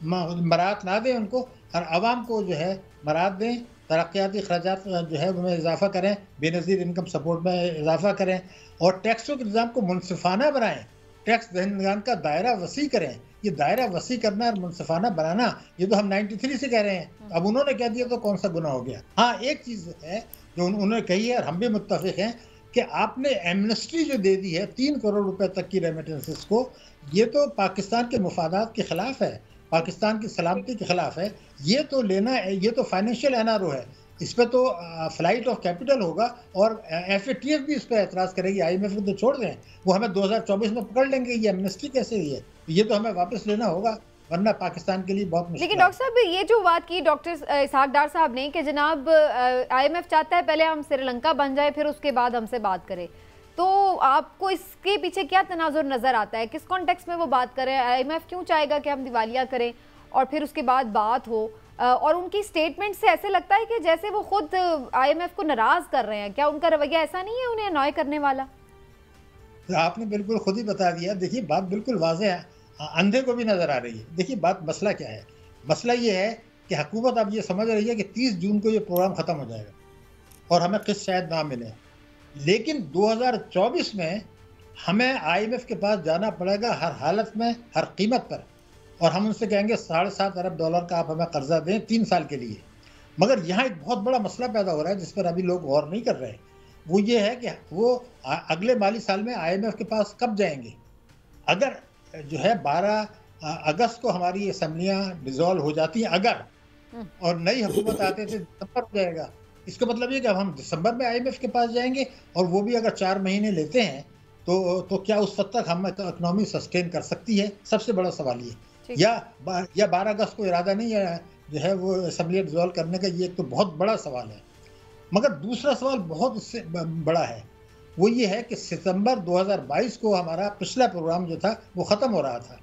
मराहत ना दें उनको, और आवाम को जो है मराहत दें, तरक्याती खर्चात जो है उनमें इजाफा करें, बेनज़ीर इनकम सपोर्ट में इजाफा करें, और टैक्सों के निज़ाम को मुनसिफाना बनाएं, टैक्स दहनदान का दायरा वसी करें। ये दायरा वसी करना और मुनसिफाना बनाना, ये तो हम 93 से कह रहे हैं, अब उन्होंने कह दिया तो कौन सा गुनाह हो गया। हाँ, एक चीज़ है जो उन्होंने कही है और हम भी मुत्तफिक हैं कि आपने एमनेस्टी जो दे दी है 3 करोड़ रुपए तक की रेमिटेंसेस को, ये तो पाकिस्तान के मुफादात के खिलाफ है, पाकिस्तान की सलामती के खिलाफ है। ये तो लेना, ये तो फाइनेंशियल NRO है, इस पर तो फ्लाइट ऑफ कैपिटल होगा, और FATF भी इस पर एतराज़ करेगी। IMF को तो छोड़ दें, वो हमें 2024 में पकड़ लेंगे। ये एमनेस्टी कैसे हुई है? ये तो हमें वापस लेना होगा, वरना पाकिस्तान के लिए बहुत मुश्किल। लेकिन डॉक्टर साहब, ये जो बात की डॉक्टर इसहाक डार साहब ने कि जनाब IMF चाहता है पहले हम श्रीलंका बन जाए फिर उसके बाद हमसे बात करें, तो आपको इसके पीछे क्या तनाजुर नज़र आता है? किस कॉन्टेक्स्ट में वो बात करें? IMF क्यों चाहेगा कि हम दिवालिया करें और फिर उसके बाद बात हो? और उनकी स्टेटमेंट से ऐसे लगता है कि जैसे वो खुद IMF को नाराज़ कर रहे हैं। क्या उनका रवैया ऐसा नहीं है उन्हें अनॉय करने वाला? आपने बिल्कुल खुद ही बता दिया। देखिए, बात बिल्कुल वाज़ेह है, अंधे को भी नज़र आ रही है। देखिए, मसला क्या है? मसला ये है कि हुकूमत अब ये समझ रही है कि 30 जून को ये प्रोग्राम ख़त्म हो जाएगा और हमें किस्त शायद ना मिले, लेकिन 2024 में हमें IMF के पास जाना पड़ेगा हर हालत में, हर कीमत पर, और हम उनसे कहेंगे $7.5 अरब का आप हमें कर्जा दें 3 साल के लिए। मगर यहाँ एक बहुत बड़ा मसला पैदा हो रहा है जिस पर अभी लोग गौर नहीं कर रहे। वो ये है कि वो अगले माली साल में IMF के पास कब जाएंगे? अगर जो है 12 अगस्त को हमारी असम्बलियाँ डिज़ोल्व हो जाती हैं अगर, और नई हुकूमत आते थे दिसंबर हो जाएगा, इसका मतलब ये कि अब हम दिसंबर में IMF के पास जाएंगे, और वो भी अगर 4 महीने लेते हैं तो क्या उस वक्त तक हम इकनॉमी सस्टेन कर सकती है? सबसे बड़ा सवाल ये। या 12 अगस्त को इरादा नहीं है जो है वो असम्बली डिज़ोल्व करने का, ये एक तो बहुत बड़ा सवाल है। मगर दूसरा सवाल बहुत इससे बड़ा है, वो ये है कि सितंबर 2022 को हमारा पिछला प्रोग्राम जो था वो ख़त्म हो रहा था।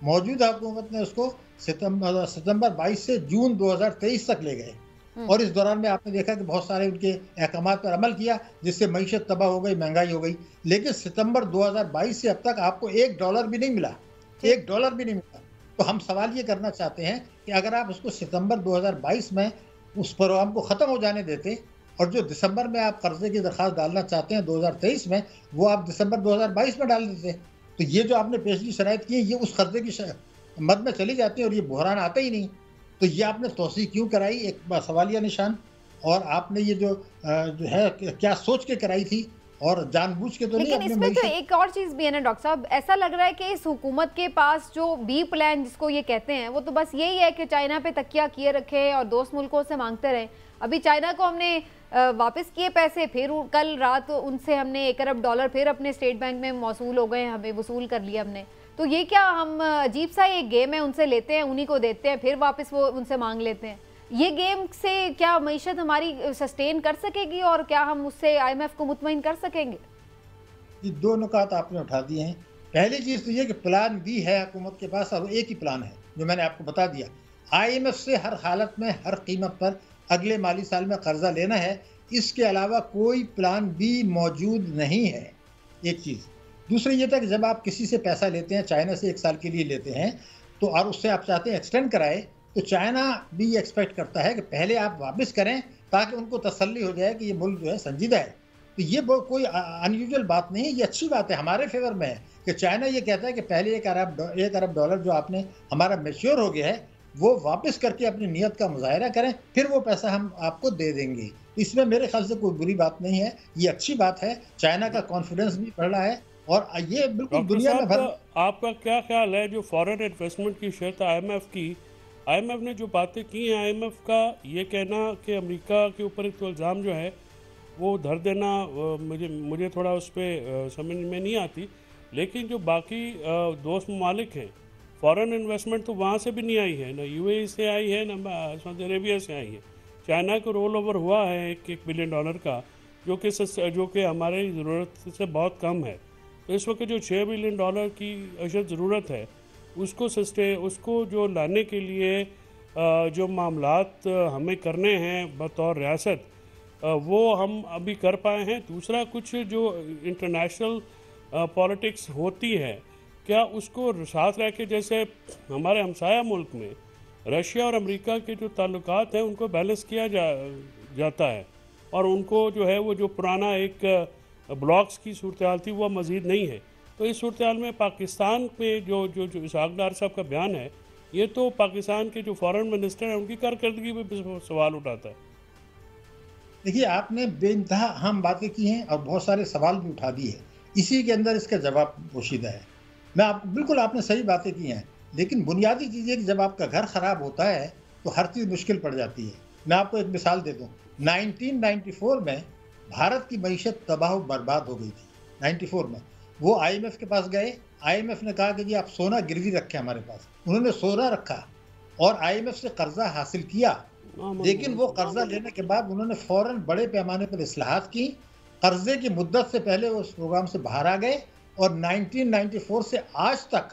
मौजूदा हुकूमत ने उसको सितंबर 22 से जून 2023 तक ले गए, और इस दौरान में आपने देखा कि बहुत सारे उनके अहकामात पर अमल किया जिससे मईशत तबाह हो गई, महंगाई हो गई। लेकिन सितंबर 2022 से अब तक आपको $1 भी नहीं मिला, $1 भी नहीं मिला। तो हम सवाल ये करना चाहते हैं कि अगर आप उसको सितंबर 2022 में उस प्रोग्राम को ख़त्म हो जाने देते, और जो दिसंबर में आप कर्जे की दरख्वास्त डालना चाहते हैं 2023 में, वो आप दिसंबर 2022 में डाल देते, तो ये जो आपने पेशगी शराइत की है ये उस कर्जे की मद में चली जाती है और ये बहरान आता ही नहीं। तो ये आपने तोसी क्यों कराई, एक सवालिया निशान। और आपने ये जो है क्या सोच के कराई थी, और जानबूझ के तो नहीं। लेकिन इसमें तो एक और चीज़ भी है ना डॉक्टर साहब, ऐसा लग रहा है कि इस हुकूमत के पास जो बी प्लान जिसको ये कहते हैं, वो तो बस यही है कि चाइना पे तकिया किए रखे और दोस्त मुल्कों से मांगते रहे। अभी चाइना को हमने वापस किए पैसे, फिर कल रात उनसे हमने 1 अरब डॉलर फिर अपने स्टेट बैंक में मौसूल हो गए, हमें वसूल कर लिया हमने। तो ये क्या हम अजीब सा एक गेम है, उनसे लेते हैं, उन्हीं को देते हैं, फिर वापस वो उनसे मांग लेते हैं। ये गेम से क्या मईशत हमारी सस्टेन कर सकेगी और क्या हम उससे IMF को मुतमईन कर सकेंगे? ये 2 नुकात आपने उठा दिए हैं। पहली चीज़ तो ये कि प्लान भी है हुकूमत के पास और एक ही प्लान है जो मैंने आपको बता दिया। IMF से हर हालत में हर कीमत पर अगले माली साल में कर्जा लेना है, इसके अलावा कोई प्लान भी मौजूद नहीं है। एक चीज़। दूसरी ये था कि जब आप किसी से पैसा लेते हैं, चाइना से 1 साल के लिए लेते हैं, तो और उससे आप चाहते हैं एक्सटेंड कराए, तो चाइना भी ये एक्सपेक्ट करता है कि पहले आप वापस करें ताकि उनको तसल्ली हो जाए कि ये मुल्क जो है संजीदा है। तो ये कोई अनयूजुअल बात नहीं है, ये अच्छी बात है, हमारे फेवर में है कि चाइना ये कहता है कि पहले 1 अरब डॉलर जो आपने हमारा मैच्योर हो गया है वो वापस करके अपनी नीयत का मुजाहरा करें, फिर वो पैसा हम आपको दे देंगे। इसमें मेरे ख्याल से कोई बुरी बात नहीं है, ये अच्छी बात है। चाइना का कॉन्फिडेंस भी बढ़ रहा है और ये बिल्कुल दुनिया में आपका क्या ख्याल है जो फॉरेन इन्वेस्टमेंट की शर्त IMF की, IMF ने जो बातें की हैं, IMF का ये कहना कि अमेरिका के ऊपर एक तो इल्ज़ाम जो है वो धर देना, मुझे थोड़ा उस पर समझ में नहीं आती। लेकिन जो बाकी दोस्त ममालिक हैं, फॉरेन इन्वेस्टमेंट तो वहाँ से भी नहीं आई है, ना UAE से आई है, ना सऊदी अरेबिया से आई है। चाइना को रोल ओवर हुआ है $1 बिलियन का, जो कि हमारी ज़रूरत से बहुत कम है। तो इस वक्त जो $6 बिलियन की अशद ज़रूरत है उसको जो लाने के लिए जो मामलात हमें करने हैं बतौर रियासत, वो हम अभी कर पाए हैं। दूसरा, कुछ जो इंटरनेशनल पॉलिटिक्स होती है, क्या उसको साथ रह के, जैसे हमारे हमसाया मुल्क में रशिया और अमेरिका के जो ताल्लुकात हैं उनको बैलेंस किया जाता है और उनको जो है वो जो पुराना एक ब्लॉक्स की सूरत हाल थी वो मज़ीद नहीं है। तो इस सूरत हाल में पाकिस्तान में जो इसहाक डार साहब का बयान है, ये तो पाकिस्तान के जो फॉरेन मिनिस्टर हैं उनकी कारकर्दगी पे सवाल उठाता है। देखिए, आपने बेइंतहा अहम बातें की हैं और बहुत सारे सवाल भी उठा दिए, इसी के अंदर इसका जवाब पोशीदा है। बिल्कुल आपने सही बातें की हैं, लेकिन बुनियादी चीज़ है कि जब आपका घर ख़राब होता है तो हर चीज़ मुश्किल पड़ जाती है। मैं आपको एक मिसाल दे दूँ, 1994 में भारत की मईशत तबाह बर्बाद हो गई थी। 94 में वो IMF के पास गए, IMF ने कहा कि जी आप सोना गिरवी रखें हमारे पास। उन्होंने सोना रखा और IMF से कर्जा हासिल किया, लेकिन वो कर्जा लेने के बाद उन्होंने फ़ौरन बड़े पैमाने पर इस्लाहात की, कर्जे की मुद्दत से पहले वो उस प्रोग्राम से बाहर आ गए और 1994 से आज तक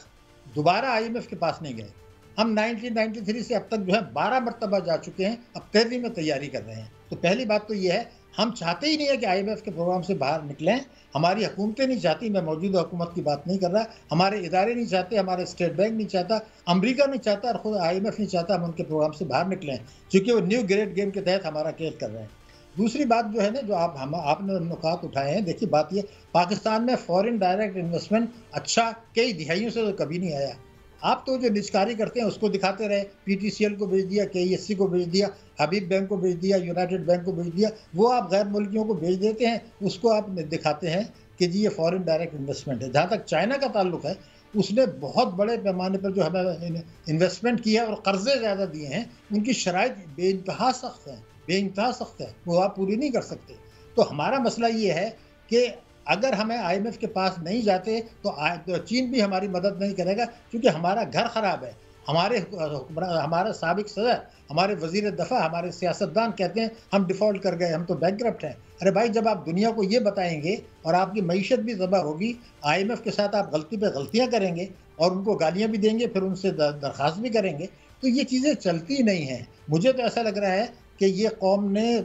दोबारा IMF के पास नहीं गए। हम 1993 से अब तक जो है 12 मरतबा जा चुके हैं, अब 13वीं में तैयारी कर रहे हैं। तो पहली बात तो ये है, हम चाहते ही नहीं है कि IMF के प्रोग्राम से बाहर निकलें। हमारी हुकूमतें नहीं चाहती, मैं मौजूदा हुकूमत की बात नहीं कर रहा, हमारे इदारे नहीं चाहते, हमारे स्टेट बैंक नहीं चाहता, अमेरिका नहीं चाहता और ख़ुद IMF नहीं चाहता हम उनके प्रोग्राम से बाहर निकलें, क्योंकि वो न्यू ग्रेड गेम के तहत हमारा खेल कर रहे हैं। दूसरी बात जो है ना, जो आपने नुकात उठाए हैं, देखिए बात ये, पाकिस्तान में फॉरेन डायरेक्ट इन्वेस्टमेंट अच्छा कई दिहाइयों से तो कभी नहीं आया। आप तो जो निजकारी करते हैं उसको दिखाते रहे, PTCL को भेज दिया, KESC को भेज दिया, हबीब बैंक को भेज दिया, यूनाइटेड बैंक को भेज दिया, वो आप गैर मुल्कियों को भेज देते हैं, उसको आप दिखाते हैं कि जी ये फॉरेन डायरेक्ट इन्वेस्टमेंट है। जहाँ तक चाइना का ताल्लुक है, उसने बहुत बड़े पैमाने पर जो हमें इन्वेस्टमेंट किया और कर्जे ज़्यादा दिए हैं, उनकी शराइत बेइंतहा सख्त है, बेइंतहा सख्त है, वो आप पूरी नहीं कर सकते। तो हमारा मसला ये है कि अगर हमें IMF के पास नहीं जाते तो चीन भी हमारी मदद नहीं करेगा, क्योंकि हमारा घर ख़राब है। हमारा साबिक सदर, हमारे वज़ीर दफ़ा, हमारे सियासतदान कहते हैं हम डिफ़ॉल्ट कर गए, हम तो बैंकरप्ट हैं। अरे भाई, जब आप दुनिया को ये बताएंगे और आपकी मईशत भी तबाह होगी, IMF के साथ आप गलती पे गलतियाँ करेंगे और उनको गालियाँ भी देंगे, फिर उनसे दरख्वास्त भी करेंगे, तो ये चीज़ें चलती नहीं हैं। मुझे तो ऐसा लग रहा है कि ये कौम ने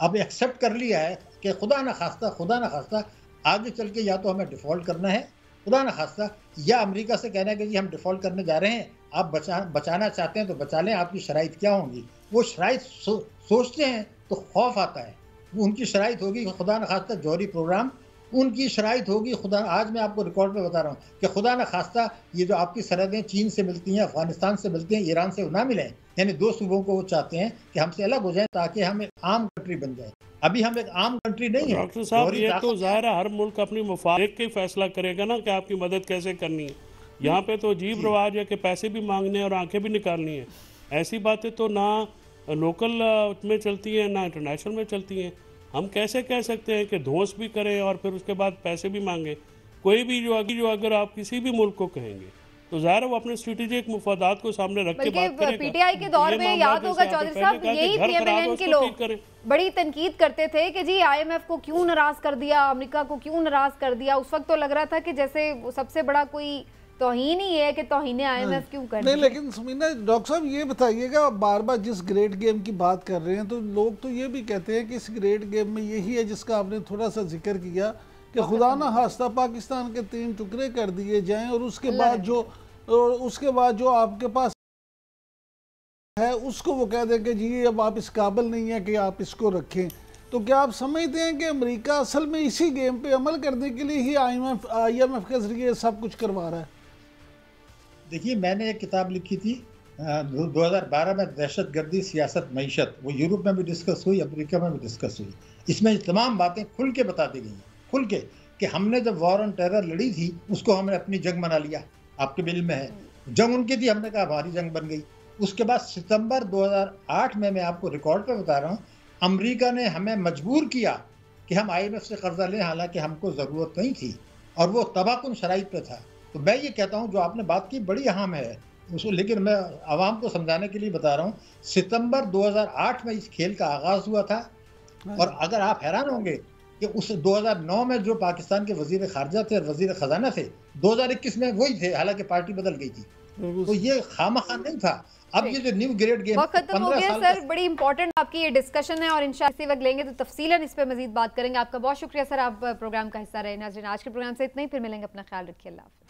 अब एक्सेप्ट कर लिया है कि खुदा न खास्ता आगे चल के या तो हमें डिफ़ॉल्ट करना है, खुदा न खास्ता, या अमेरिका से कहना है कि जी हम डिफ़ॉल्ट करने जा रहे हैं, आप बचाना चाहते हैं तो बचा लें, आपकी शराइत क्या होंगी। वो शराइत सोचते हैं तो खौफ आता है। उनकी शराइत होगी खुदा न खास्ता जौहरी प्रोग्राम, उनकी शराइत होगी खुदा, आज मैं आपको रिकॉर्ड पे बता रहा हूँ कि खुदा न खास्ता ये जो आपकी सरहदें चीन से मिलती हैं, अफगानिस्तान से मिलती हैं, ईरान से ना मिलें, यानी 2 सूबों को वो चाहते हैं कि हमसे अलग हो जाए ताकि हम एक आम कंट्री बन जाए। अभी हम एक आम कंट्री नहीं है। डॉक्टर साहब, ये तो ज़ाहिर है हर मुल्क अपनी मफाद देख के फैसला करेगा ना कि आपकी मदद कैसे करनी है। यहाँ पे तो अजीब रवाज है कि पैसे भी मांगने और आंखें भी निकालनी है। ऐसी बातें तो ना लोकल में चलती हैं ना इंटरनेशनल में चलती हैं। हम कैसे कह सकते हैं कि धोस भी करें और फिर उसके बाद पैसे भी मांगे? कोई भी जो अगर आप किसी भी मुल्क को कहेंगे तो ज़ाहिर है वो अपने स्ट्रेटेजिक मुफादात को सामने रख के बात करेगा। पीटीआई के दौर में याद होगा चौधरी साहब, यही पीएमएलएन के लोग बड़ी तनकीद करते थे कि जी आईएमएफ को क्यों नाराज कर दिया, अमेरिका को क्यों नाराज कर दिया। उस वक्त तो लग रहा था कि जैसे वो सबसे बड़ा कोई तौहीन ही है कि तौहीन आईएमएफ क्यों कर नहीं। लेकिन सुमीना डॉक्टर साहब ये बताइएगा, बार बार जिस ग्रेट गेम की बात कर रहे हैं तो लोग तो ये भी कहते हैं कि इस ग्रेट गेम में यही है जिसका आपने थोड़ा सा जिक्र किया कि खुदा ना खास्ता पाकिस्तान के 3 टुकड़े कर दिए जाएं और उसके बाद जो आपके पास है उसको वो कह दें कि जी अब आप इस काबिल नहीं है कि आप इसको रखें। तो क्या आप समझते हैं कि अमेरिका असल में इसी गेम पे अमल करने के लिए ही आईएमएफ के जरिए सब कुछ करवा रहा है? देखिए, मैंने एक किताब लिखी थी 2012 में, दहशतगर्दी सियासत मईशत। वो यूरोप में भी डिस्कस हुई, अमेरिका में भी डिस्कस हुई। इसमें तमाम बातें खुल के बता दी गई, खुल के, कि हमने जब वॉर ऑन टेरर लड़ी थी उसको हमने अपनी जंग बना लिया। आपके बिल में है, जंग उनकी थी, हमने कहा हमारी जंग बन गई। उसके बाद सितंबर 2008 में, मैं आपको रिकॉर्ड पे बता रहा हूँ, अमेरिका ने हमें मजबूर किया कि हम आईएमएफ से कर्जा लें, हालांकि हमको ज़रूरत नहीं थी और वो तबाहकुन शराइत पे था। तो मैं ये कहता हूँ जो आपने बात की बड़ी अहम है उसको, लेकिन मैं आवाम को समझाने के लिए बता रहा हूँ, सितंबर 2008 में इस खेल का आगाज़ हुआ था। और अगर आप हैरान होंगे कि उस 2009 में जो पाकिस्तान के वजीर खारजा थे और वजीर खजाना थे, 2021 में वही थे, हालांकि पार्टी बदल गई थी। तो ये खामखा नहीं था। अब ये जो न्यू ग्रेड गेम खत्म हो गया सर, बड़ी इंपॉर्टेंट आपकी ये डिस्कशन है और इंशाल्लाह इसी वक्त लेंगे तो तफसीलन इस पे मजीद बात करेंगे। आपका बहुत शुक्रिया सर, आप प्रोग्राम का हिस्सा रहे। नाज़रीन, आज के प्रोग्राम से इतना ही, फिर मिलेंगे, अपना ख्याल रखिए, अल्लाह हाफ़िज़।